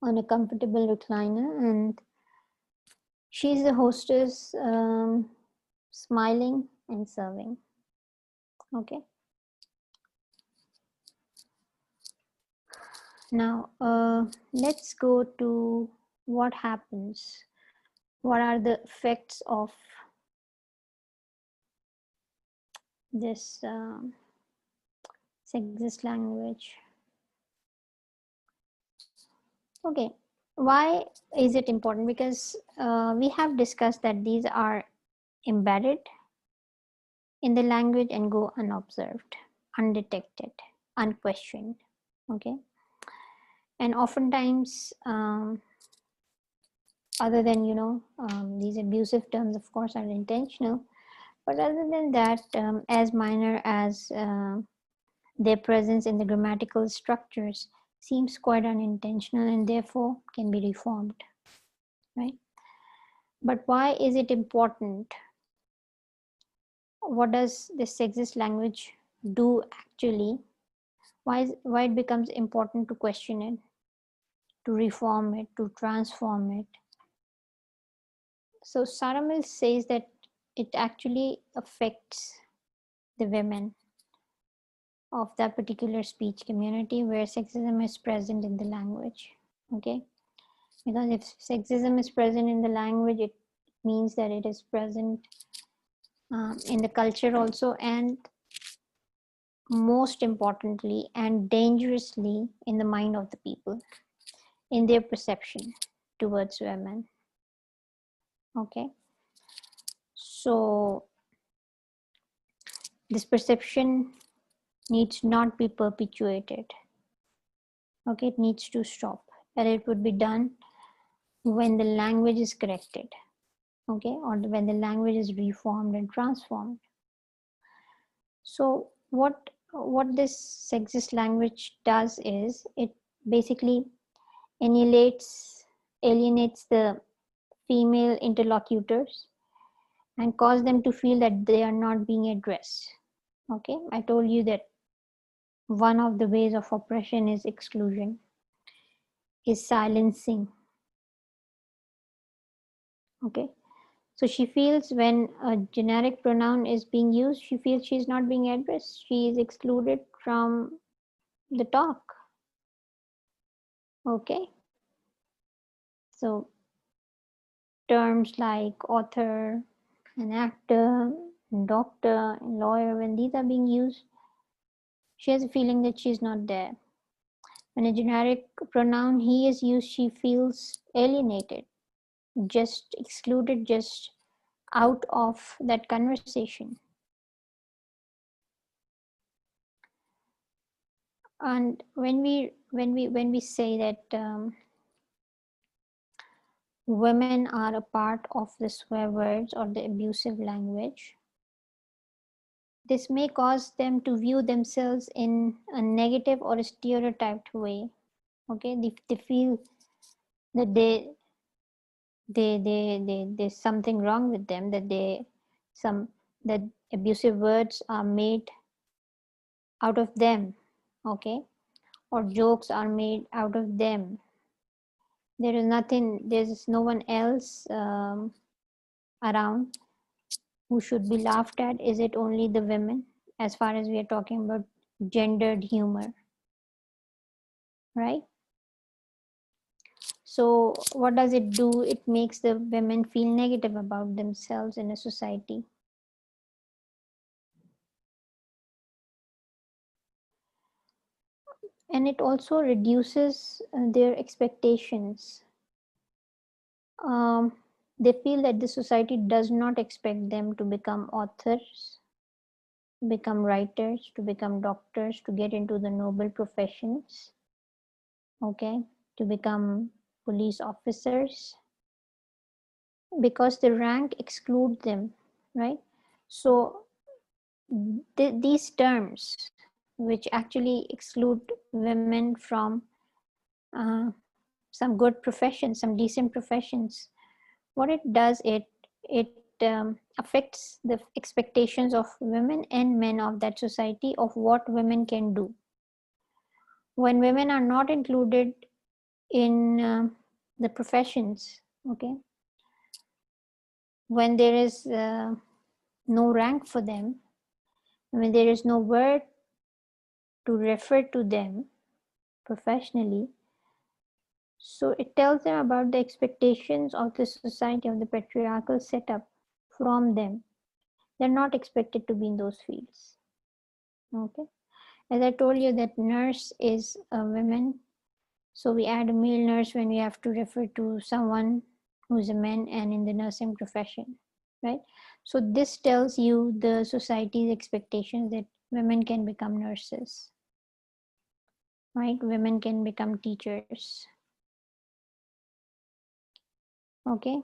on a comfortable recliner, and she's the hostess, smiling and serving. Okay. Now let's go to what happens. What are the effects of this sexist language? Okay, why is it important? Because we have discussed that these are embedded in the language and go unobserved, undetected, unquestioned. Okay, and oftentimes other than these abusive terms of course are intentional, but other than that, as minor as their presence in the grammatical structures seems quite unintentional and therefore can be reformed, right? But why is it important? What does this sexist language do actually? Why it becomes important to question it, to reform it, to transform it? So Sarah Mills says that it actually affects the women of that particular speech community where sexism is present in the language. Okay, because if sexism is present in the language, it means that it is present in the culture also, and most importantly and dangerously in the mind of the people, in their perception towards women. Okay, So this perception needs not be perpetuated. Okay, it needs to stop, and it would be done when the language is corrected, okay, or when the language is reformed and transformed. So what this sexist language does is it basically alienates the female interlocutors and cause them to feel that they are not being addressed. Okay, I told you that one of the ways of oppression is exclusion, is silencing. Okay, so she feels when a generic pronoun is being used, she feels she's not being addressed, she is excluded from the talk. Okay, so terms like author, an actor, doctor, lawyer, when these are being used, she has a feeling that she's not there. When a generic pronoun he is used, she feels alienated, just excluded, just out of that conversation. And when we say that women are a part of the swear words or the abusive language, this may cause them to view themselves in a negative or a stereotyped way. Okay, they feel that there's something wrong with them, that that abusive words are made out of them, okay, or jokes are made out of them. There's no one else around who should be laughed at. Is it only the women, as far as we are talking about gendered humor, right? So what does it do? It makes the women feel negative about themselves in a society. And it also reduces their expectations. Um, they feel that the society does not expect them to become authors, become writers, to become doctors, to get into the noble professions, okay, to become police officers, because the rank excludes them, right? So these terms, which actually exclude women from uh, some good professions, some decent professions, what it does, it affects the expectations of women and men of that society of what women can do. When women are not included in the professions, okay, when there is no rank for them, when there is no word to refer to them professionally, so it tells them about the expectations of the society, of the patriarchal setup from them. They're not expected to be in those fields. Okay, as I told you that nurse is a woman, so we add a male nurse when we have to refer to someone who's a man and in the nursing profession, right? So this tells you the society's expectations that women can become nurses, right? Women can become teachers. Okay,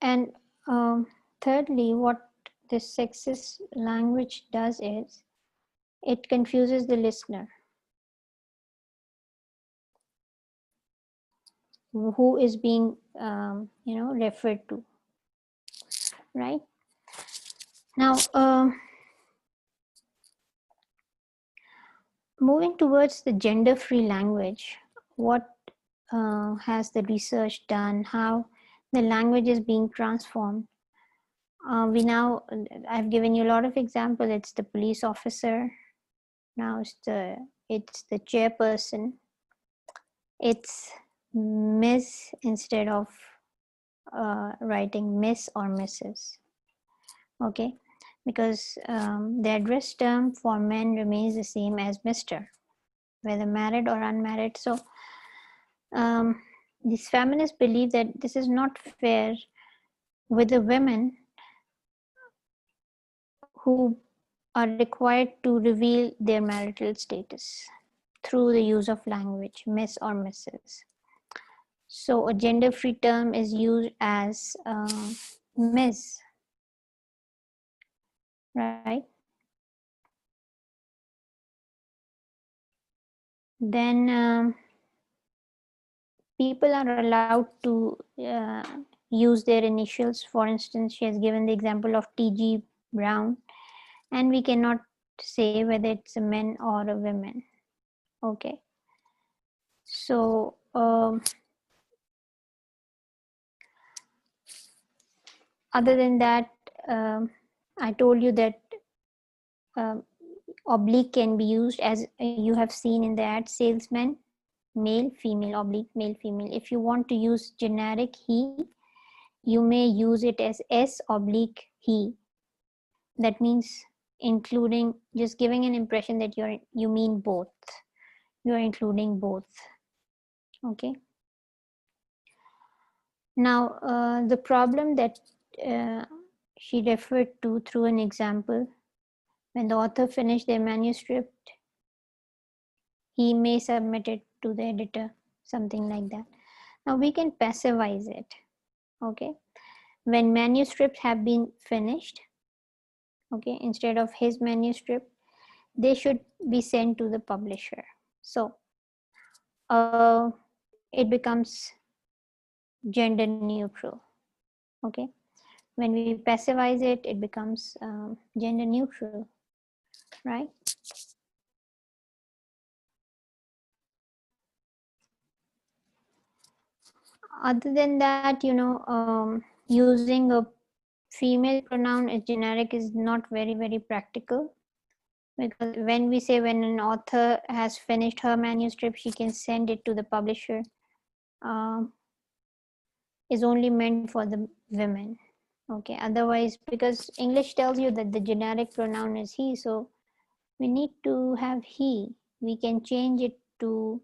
and thirdly, what this sexist language does is it confuses the listener, who is being referred to, right? Now moving towards the gender-free language, what has the research done, how the language is being transformed? I've given you a lot of examples. It's the police officer, now it's the chairperson, it's Miss instead of writing Miss or Mrs. Okay, because the address term for men remains the same as Mr., whether married or unmarried. So these feminists believe that this is not fair with the women who are required to reveal their marital status through the use of language, Miss or Mrs. So a gender-free term is used as Ms, right? Then people are allowed to use their initials. For instance, she has given the example of T.G. Brown, and we cannot say whether it's a man or a woman. Okay. So other than that, I told you that oblique can be used, as you have seen in the ad, salesman, male, female, oblique, male, female. If you want to use generic he, you may use it as S oblique he. That means including, just giving an impression that you mean both. You are including both. Okay. Now, the problem that she referred to through an example, when the author finished their manuscript, he may submit it to the editor, something like that. Now we can passivize it. Okay. When manuscripts have been finished, okay, instead of his manuscript, they should be sent to the publisher. So it becomes gender neutral. Okay. When we passivize it, it becomes gender neutral, right? Other than that, using a female pronoun as generic is not very practical, because when we say when an author has finished her manuscript, she can send it to the publisher, is only meant for the women. Okay, otherwise, because English tells you that the generic pronoun is he, so we need to have he. We can change it to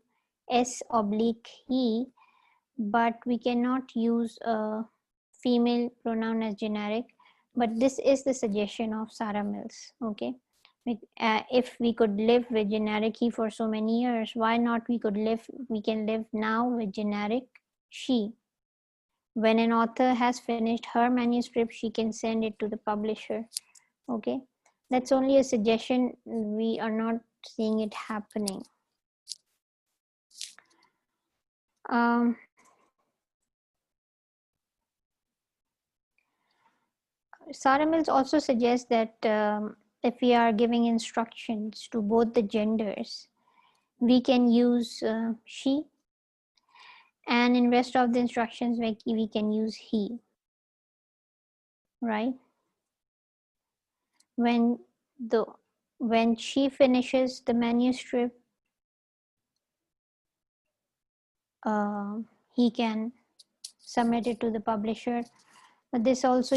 S oblique he, but we cannot use a female pronoun as generic. But this is the suggestion of Sarah Mills. Okay, if we could live with generic he for so many years, why not we can live now with generic she. When an author has finished her manuscript, she can send it to the publisher. Okay, that's only a suggestion. We are not seeing it happening. Sarah Mills also suggests that if we are giving instructions to both the genders, we can use she, and in rest of the instructions we can use he, right? When she finishes the manuscript, he can submit it to the publisher. But this also,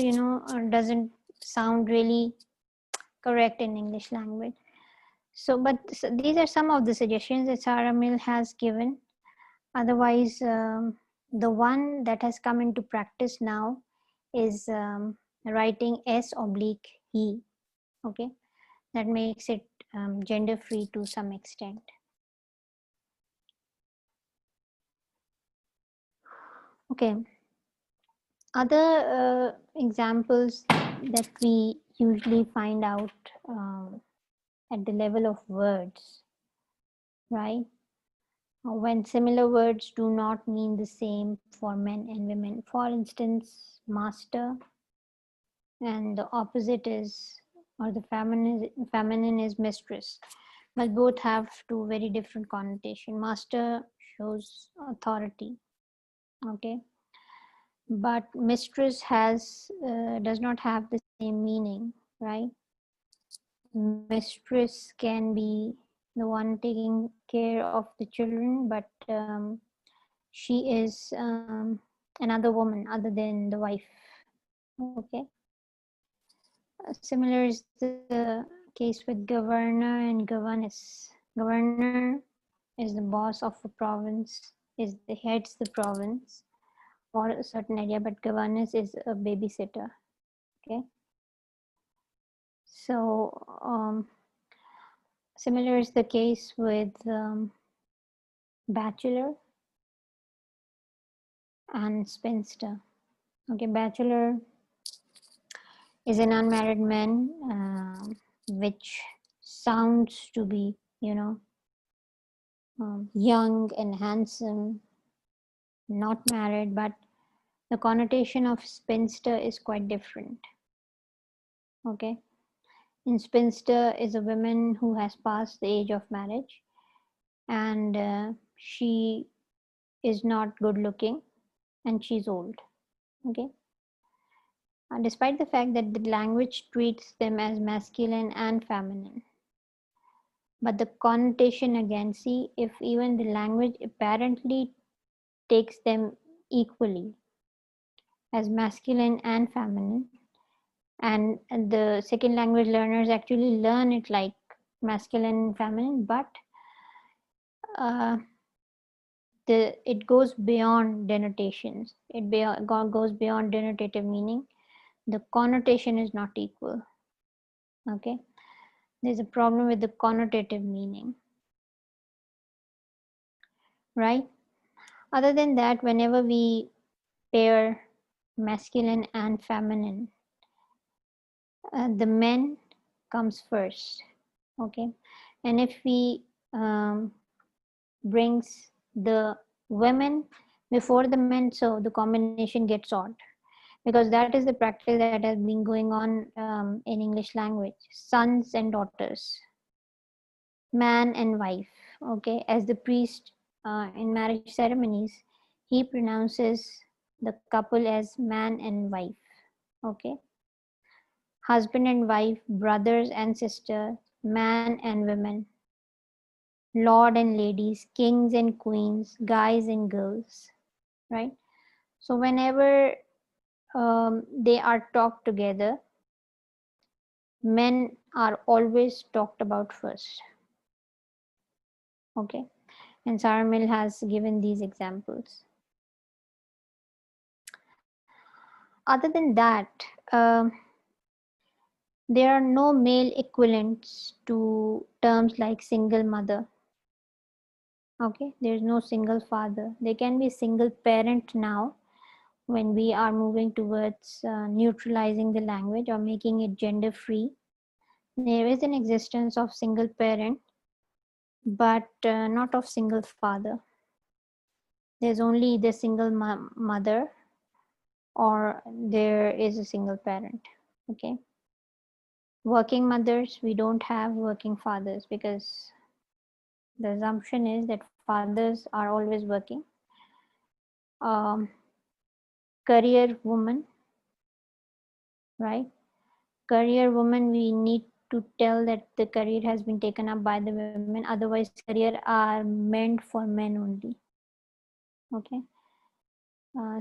doesn't sound really correct in English language. So these are some of the suggestions that Sarah Mill has given. Otherwise, the one that has come into practice now is writing S oblique he. Okay, that makes it gender free to some extent. Okay, other examples that we usually find out at the level of words, right? When similar words do not mean the same for men and women. For instance, master, and the opposite is, or the feminine is mistress, but both have two very different connotation. Master shows authority, okay, but mistress does not have the same meaning, right? Mistress can be the one taking care of the children, but she is another woman other than the wife. Okay. Similar is the case with governor and governess. Governor is the boss of a province, heads the province, for a certain area, but governess is a babysitter. Okay. So similar is the case with bachelor and spinster. Okay, bachelor is an unmarried man, which sounds to be, young and handsome, not married, but the connotation of spinster is quite different. Okay, in spinster is a woman who has passed the age of marriage, and she is not good looking, and she's old. Okay, despite the fact that the language treats them as masculine and feminine. But the connotation again, see, if even the language apparently takes them equally as masculine and feminine, and the second language learners actually learn it like masculine and feminine, but uh, it goes beyond denotations. It goes beyond denotative meaning. The connotation is not equal. Okay, there's a problem with the connotative meaning, right? Other than that, whenever we pair masculine and feminine, the men comes first. Okay, and if we brings the women before the men, so the combination gets odd, because that is the practice that has been going on in English language. Sons and daughters, man and wife. Okay, as the priest in marriage ceremonies, he pronounces the couple as man and wife. Okay, husband and wife, brothers and sisters, man and women, lord and ladies, kings and queens, guys and girls, right? So whenever they are talked together, men are always talked about first. Okay, and Sarah Mill has given these examples. Other than that, there are no male equivalents to terms like single mother. Okay, there is no single father. There can be single parent now, when we are moving towards neutralizing the language or making it gender free. There is an existence of single parent, but not of single father. There's only the single mother, or there is a single parent. Okay, working mothers, we don't have working fathers, because the assumption is that fathers are always working. Career woman, right? Career woman, we need to tell that the career has been taken up by the women, otherwise career are meant for men only. Okay,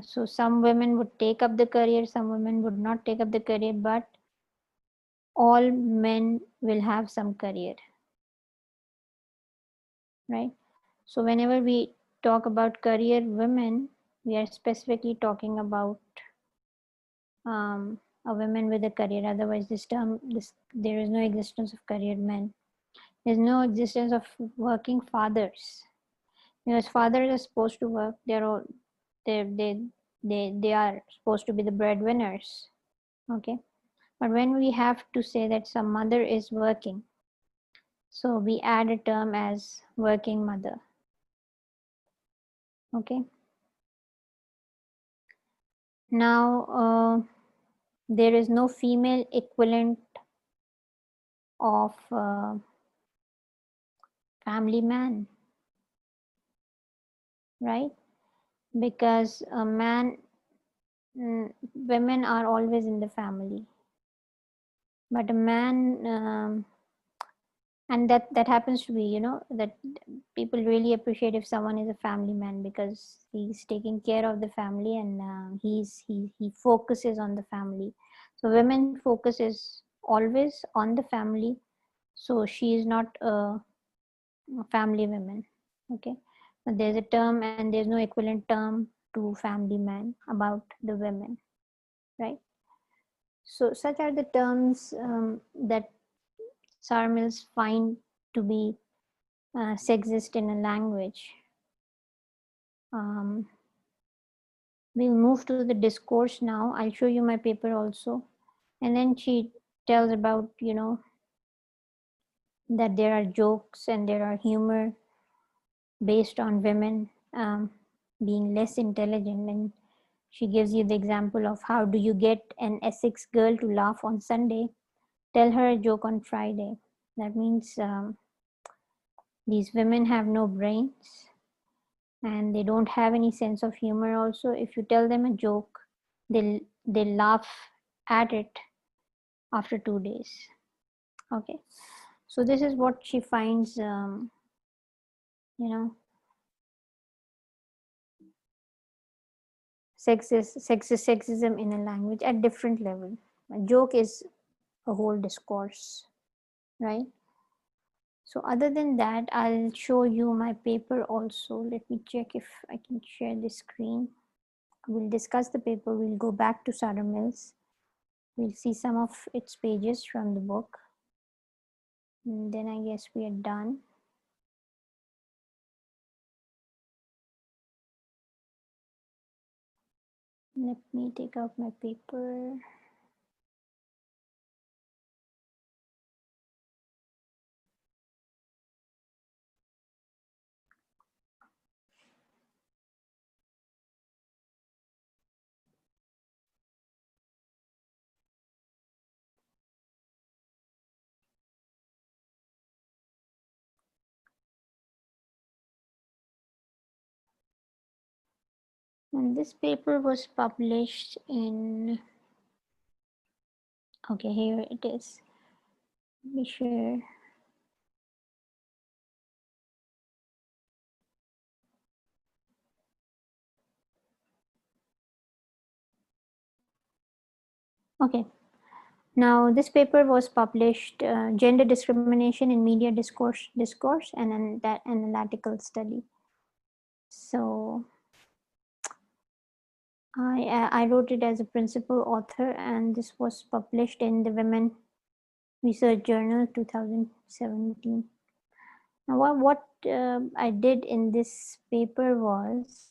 so some women would take up the career, some women would not take up the career, but all men will have some career, right? So whenever we talk about career women, we are specifically talking about a woman with a career. Otherwise there is no existence of career men. There's no existence of working fathers, because fathers are supposed to work. They are supposed to be the breadwinners. Okay, but when we have to say that some mother is working, so we add a term as working mother. Okay, now there is no female equivalent of family man, right? Because a man, women are always in the family, but a man, and that happens to be, that people really appreciate if someone is a family man, because he's taking care of the family, and he focuses on the family. So women focus is always on the family, so she is not a family woman. Okay, but there's a term and there's no equivalent term to family men about the women, right? So such are the terms that Sara Mills find to be sexist in a language. We'll move to the discourse now. I'll show you my paper also. And then she tells about, that there are jokes and there are humor based on women being less intelligent. And she gives you the example of how do you get an Essex girl to laugh on Sunday? Tell her a joke on Friday. That means these women have no brains and they don't have any sense of humor also. If you tell them a joke, they'll laugh at it after 2 days. Okay, so this is what she finds sexism in a language at different level. A joke is a whole discourse, right? So other than that, I'll show you my paper also. Let me check if I can share the screen. We'll discuss the paper. We'll go back to Sara Mills. We'll see some of its pages from the book. And then I guess we are done. Let me take out my paper. And this paper was published in, okay, here it is. Let me share. Okay, now this paper was published, Gender Discrimination in Media Discourse and that Analytical Study. So I wrote it as a principal author, and this was published in the Women Research Journal 2017. Now what I did in this paper was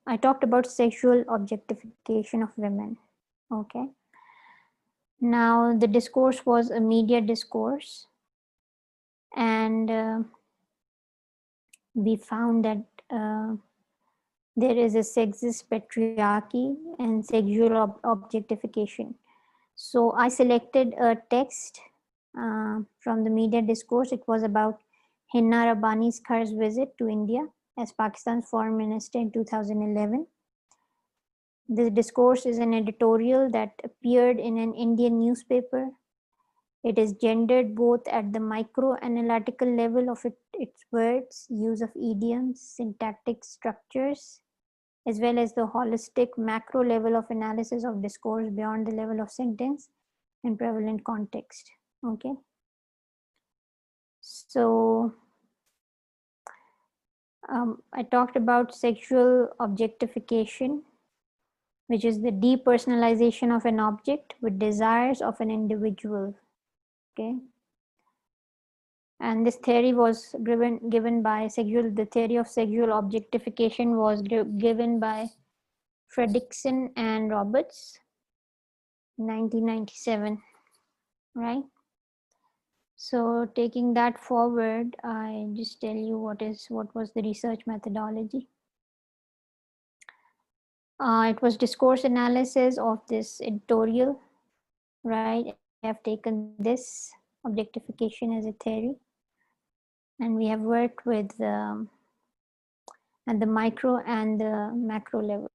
I talked about sexual objectification of women. Okay. Now the discourse was a media discourse, and we found that there is a sexist patriarchy and sexual objectification. So I selected a text from the media discourse. It was about Hinna Rabbani's Khar's visit to India as Pakistan's foreign minister in 2011. This discourse is an editorial that appeared in an Indian newspaper. It is gendered both at the micro-analytical level of its words, use of idioms, syntactic structures, as well as the holistic macro level of analysis of discourse beyond the level of sentence and prevalent context. Okay. So I talked about sexual objectification, which is the depersonalization of an object with desires of an individual. Okay. And this theory was given by the theory of sexual objectification was given by Fredrickson and Roberts, 1997, right? So taking that forward, I just tell you what was the research methodology. It was discourse analysis of this editorial, right? We have taken this objectification as a theory, and we have worked with at the micro and the macro level,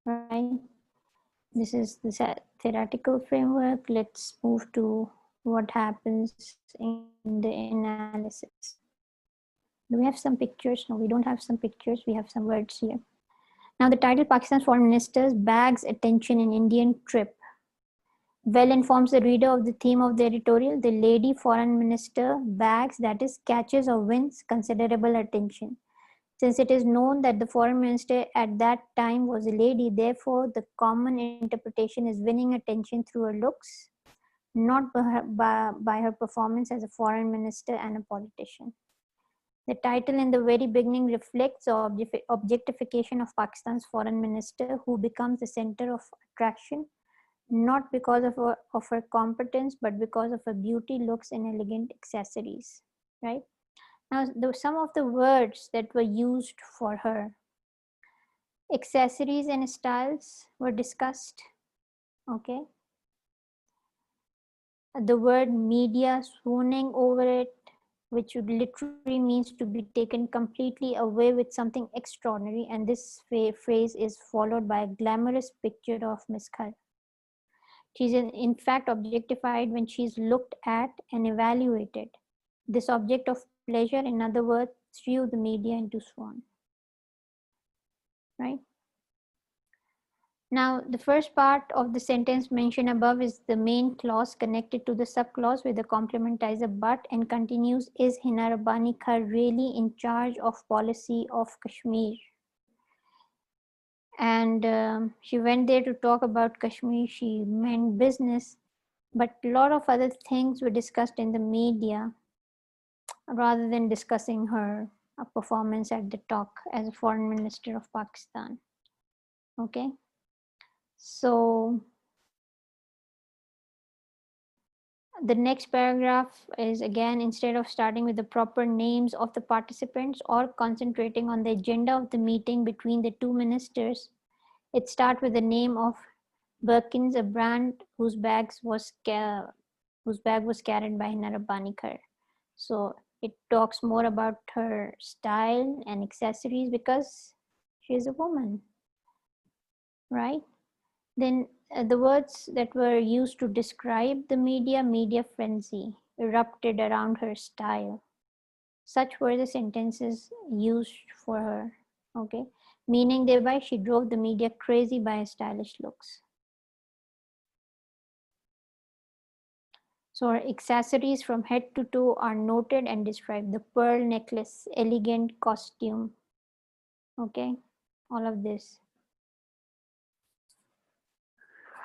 right? This is the theoretical framework. Let's move to what happens in the analysis. Do we have some pictures? No, we don't have some pictures. We have some words here. Now the title Pakistan's foreign minister's bags attention in Indian trip well informs the reader of the theme of the editorial. The lady foreign minister bags, that is, catches or wins considerable attention. Since it is known that the foreign minister at that time was a lady, therefore the common interpretation is winning attention through her looks, not by her performance as a foreign minister and a politician. The title in the very beginning reflects the objectification of Pakistan's foreign minister, who becomes the center of attraction, not because of her competence, but because of her beauty, looks, and elegant accessories. Right? Now, some of the words that were used for her accessories and styles were discussed. Okay. The word media, swooning over it, which would literally means to be taken completely away with something extraordinary, and this phrase is followed by a glamorous picture of Miss Khar. She's in fact objectified when she's looked at and evaluated. This object of pleasure, in other words, threw the media into swoon. Right? Now, the first part of the sentence mentioned above is the main clause connected to the subclause with the complementizer but, and continues, is Hina Rabbani Khar really in charge of policy of Kashmir? And she went there to talk about Kashmir. She meant business, but a lot of other things were discussed in the media rather than discussing her performance at the talk as a foreign minister of Pakistan. Okay. So the next paragraph is, again, instead of starting with the proper names of the participants or concentrating on the agenda of the meeting between the two ministers, it starts with the name of Birkins, a brand whose bag was carried by Hina Rabbani Khar. So it talks more about her style and accessories because she is a woman, right? Then the words that were used to describe the media frenzy, erupted around her style. Such were the sentences used for her, okay? Meaning thereby she drove the media crazy by her stylish looks. So her accessories from head to toe are noted and described. The pearl necklace, elegant costume, okay? All of this.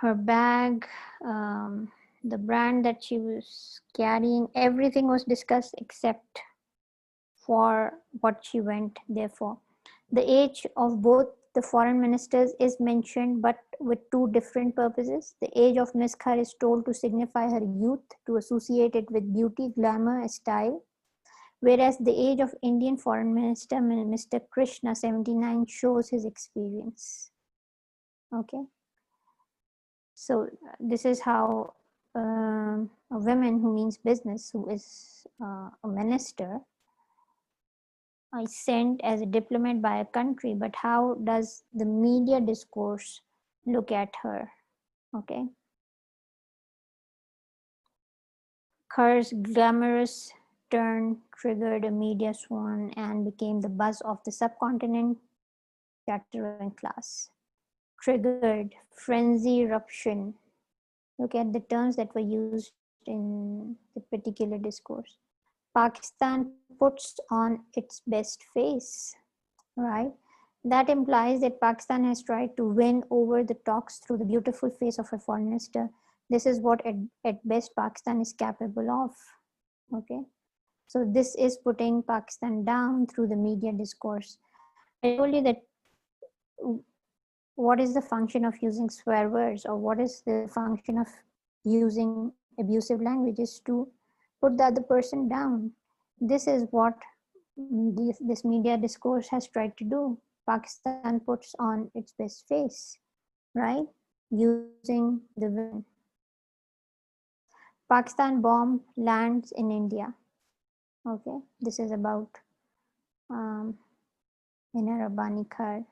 Her bag, the brand that she was carrying, everything was discussed except for what she went there for. The age of both the foreign ministers is mentioned, but with two different purposes. The age of Miss Khar is told to signify her youth, to associate it with beauty, glamour, style, whereas the age of Indian foreign minister, Mr. Krishna, 79, shows his experience. Okay. So this is how a woman who means business, who is a minister, is sent as a diplomat by a country, but how does the media discourse look at her? Okay. Khar's glamorous turn triggered a media swoon and became the buzz of the subcontinent, chattering class. Triggered, frenzy, eruption. Look at the terms that were used in the particular discourse. Pakistan puts on its best face, right? That implies that Pakistan has tried to win over the talks through the beautiful face of her foreign minister. This is what at best Pakistan is capable of, okay? So this is putting Pakistan down through the media discourse. I told you that what is the function of using swear words, or what is the function of using abusive language, is to put the other person down. This is what this media discourse has tried to do. Pakistan puts on its best face, right? Using the women. Pakistan bomb lands in India. Okay, this is about Hina Rabbani Khar,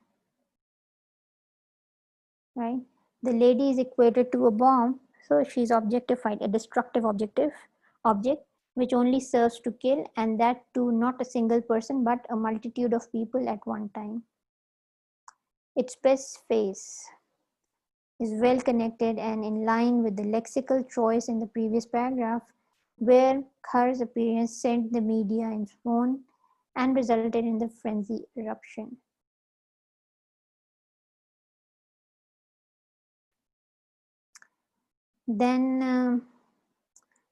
right? The lady is equated to a bomb, so she's objectified, a destructive object which only serves to kill, and that too not a single person but a multitude of people at one time. Its best face. is well connected and in line with the lexical choice in the previous paragraph, where Khar's appearance sent the media in phone and resulted in the frenzy eruption. Then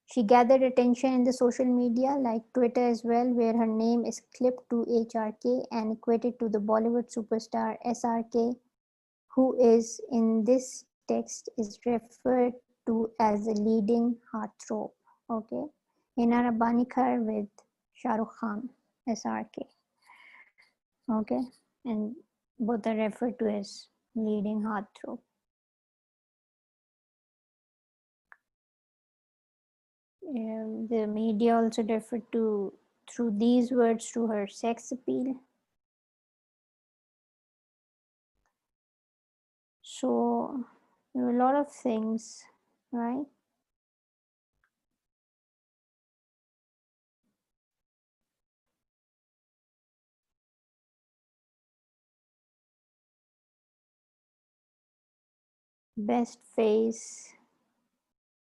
she gathered attention in the social media like Twitter as well, where her name is clipped to HRK and equated to the Bollywood superstar SRK, who is in this text is referred to as a leading heartthrob. Okay, Hina Rabbani Khar with Shah Rukh Khan, SRK. Okay, and both are referred to as leading heartthrob. The media also referred to through these words to her sex appeal. So there are a lot of things, right? Best face,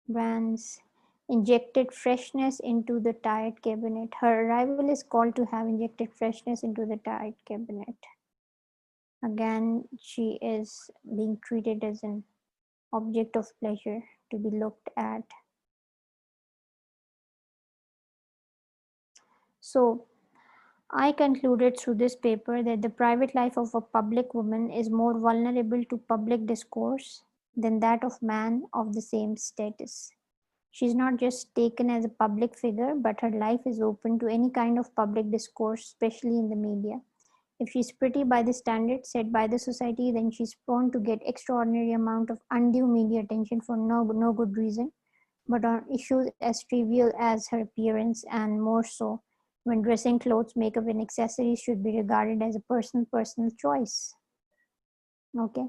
brands, injected freshness into the tired cabinet. Her arrival is called to have injected freshness into the tired cabinet. Again, she is being treated as an object of pleasure to be looked at. So, I concluded through this paper that the private life of a public woman is more vulnerable to public discourse than that of man of the same status. She's not just taken as a public figure, but her life is open to any kind of public discourse, especially in the media. If she's pretty by the standards set by the society, then she's prone to get extraordinary amount of undue media attention for no good reason, but on issues as trivial as her appearance and more so when dressing clothes, makeup and accessories should be regarded as a personal choice. Okay.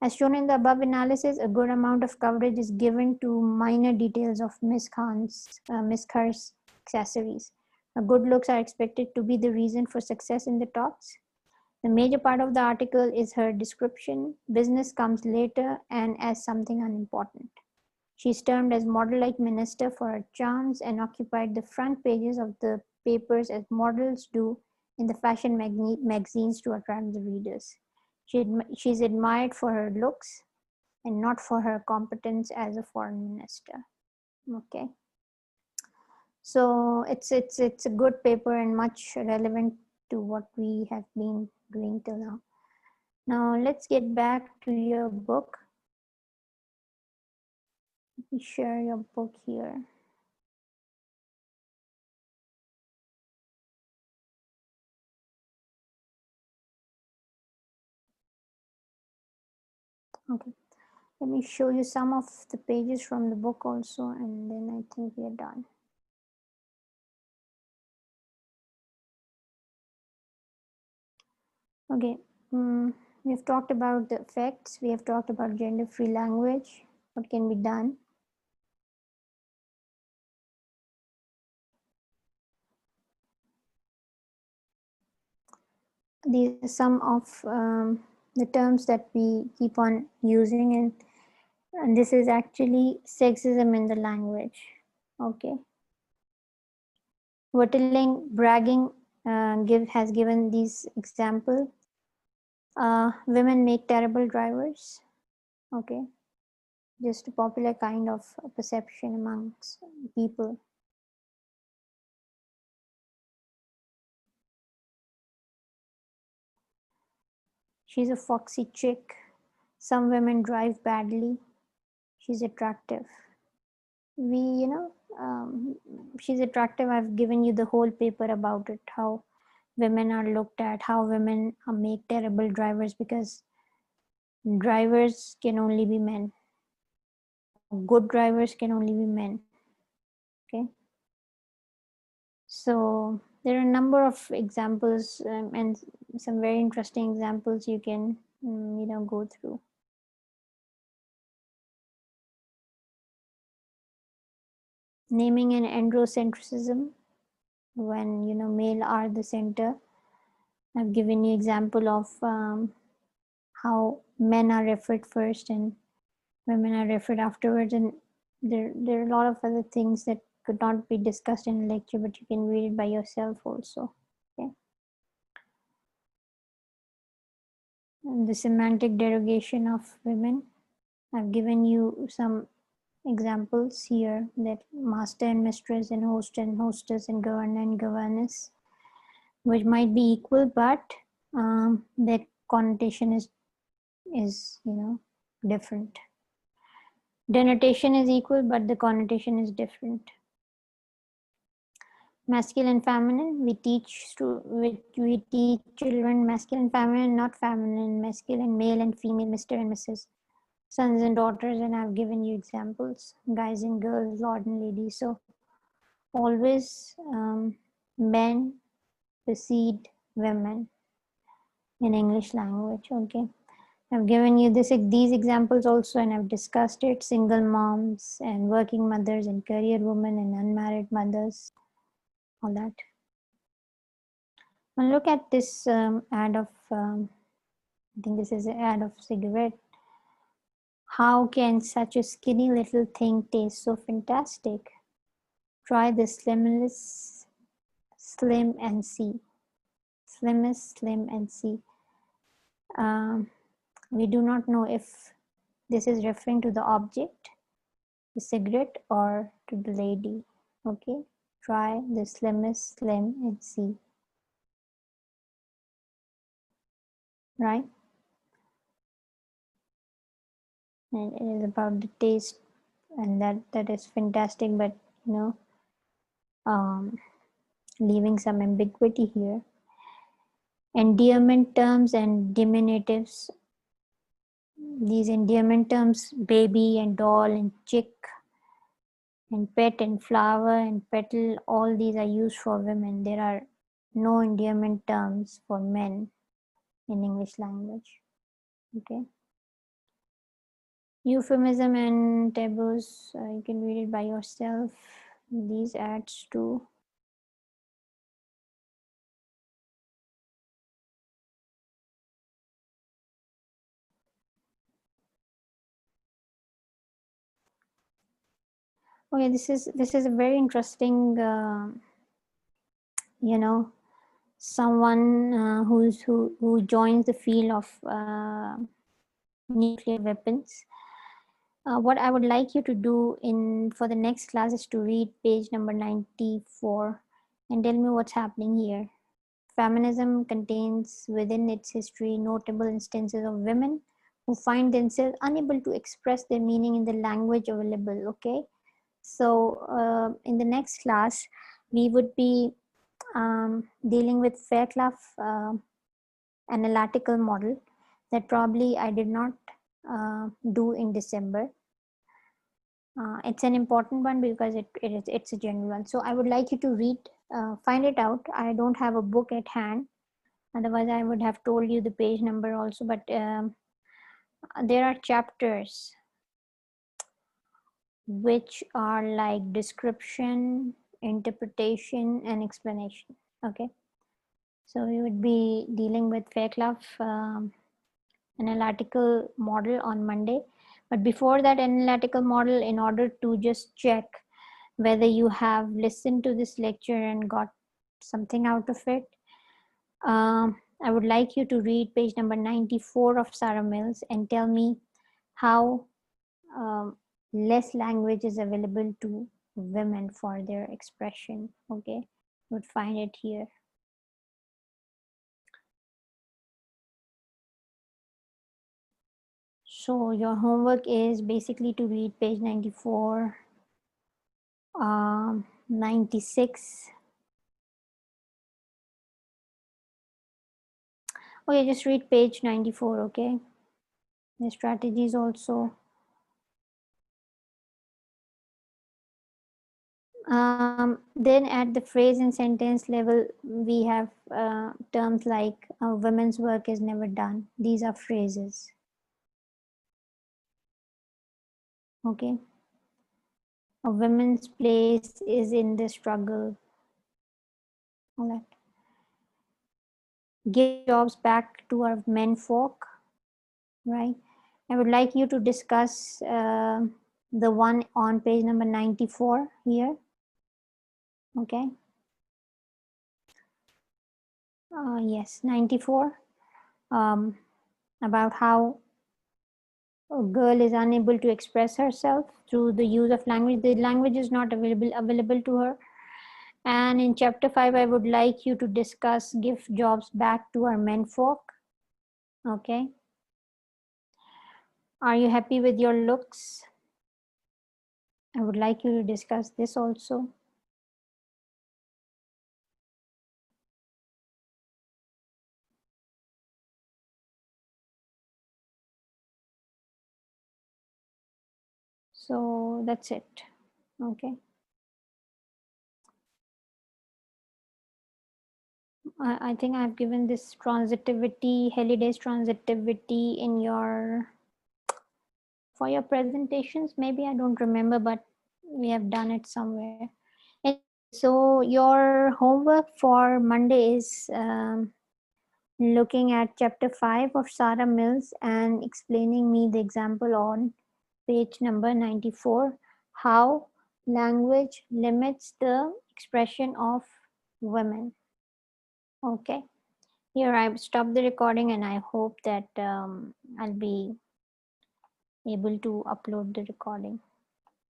As shown in the above analysis, a good amount of coverage is given to minor details of Miss Khar's accessories. Her good looks are expected to be the reason for success in the talks. The major part of the article is her description. Business comes later and as something unimportant. She is termed as model-like minister for her charms and occupied the front pages of the papers as models do in the fashion magazines to attract the readers. She is admired for her looks and not for her competence as a foreign minister. Okay. So it's a good paper and much relevant to what we have been doing till now. Now let's get back to your book. Let me share your book here. Okay. Let me show you some of the pages from the book also, and then I think we are done. Okay, we have talked about the effects. We have talked about gender-free language. What can be done? These are some of the terms that we keep on using, and this is actually sexism in the language. Okay. Whittling, bragging has given these example. Women make terrible drivers. Okay. Just a popular kind of perception amongst people. She's a foxy chick. Some women drive badly. She's attractive. She's attractive. I've given you the whole paper about it, how women are looked at, how women make terrible drivers because drivers can only be men. Good drivers can only be men. Okay. So there are a number of examples and some very interesting examples you can go through. Naming and androcentrism, when male are the center. I've given you example of how men are referred first and women are referred afterwards, and there are a lot of other things that could not be discussed in a lecture, but you can read it by yourself also. Okay. And the semantic derogation of women, I've given you some examples here, that master and mistress and host and hostess and governor and governess, which might be equal, but their connotation is different. Denotation is equal, but the connotation is different. Masculine and feminine, we teach children masculine, feminine, not feminine, masculine, male and female, Mr. and Mrs., sons and daughters, and I've given you examples, guys and girls, lord and lady. So always men precede women in English language. Okay, I've given you these examples also, and I've discussed it: single moms and working mothers and career women and unmarried mothers, all that. Now look at this ad of I think this is an ad of cigarette. How can such a skinny little thing taste so fantastic? Try the slimest slim and see. Slimmest slim and see. We do not know if this is referring to the object, the cigarette, or to the lady. Okay, try the slimmest slim and see. Right? And it is about the taste, and that is fantastic, but leaving some ambiguity here. Endearment terms and diminutives. These endearment terms, baby and doll and chick and pet and flower and petal, all these are used for women. There are no endearment terms for men in English language. Okay. Euphemism and taboos, you can read it by yourself. These ads too. Okay, this is a very interesting, someone who joins the field of nuclear weapons. What I would like you to do for the next class is to read page number 94 and tell me what's happening here. Feminism contains within its history notable instances of women who find themselves unable to express their meaning in the language available. Okay, so in the next class we would be dealing with Fairclough analytical model that probably I did not do in December. It's an important one because it's a general one. So I would like you to read, find it out. I don't have a book at hand. Otherwise, I would have told you the page number also. But there are chapters which are like description, interpretation, and explanation. Okay. So we would be dealing with Fairclough analytical model on Monday. But before that analytical model, in order to just check whether you have listened to this lecture and got something out of it, I would like you to read page number 94 of Sarah Mills and tell me how less language is available to women for their expression. Okay, you would find it here. So your homework is basically to read page 94, 96. Okay, just read page 94, okay? The strategies also. Then at the phrase and sentence level, we have terms like women's work is never done. These are phrases. Okay. A woman's place is in the struggle. All that. Give jobs back to our men folk, right? I would like you to discuss the one on page number 94 here. Okay. Yes, 94. About how a girl is unable to express herself through the use of language. The language is not available to her. And in chapter 5, I would like you to discuss give jobs back to our menfolk. Okay. Are you happy with your looks? I would like you to discuss this also. So that's it. Okay. I think I've given this transitivity, Halliday's transitivity in for your presentations. Maybe I don't remember, but we have done it somewhere. So your homework for Monday is looking at chapter 5 of Sarah Mills and explaining me the example on page number 94, how language limits the expression of women. Okay, here I've stopped the recording and I hope that I'll be able to upload the recording.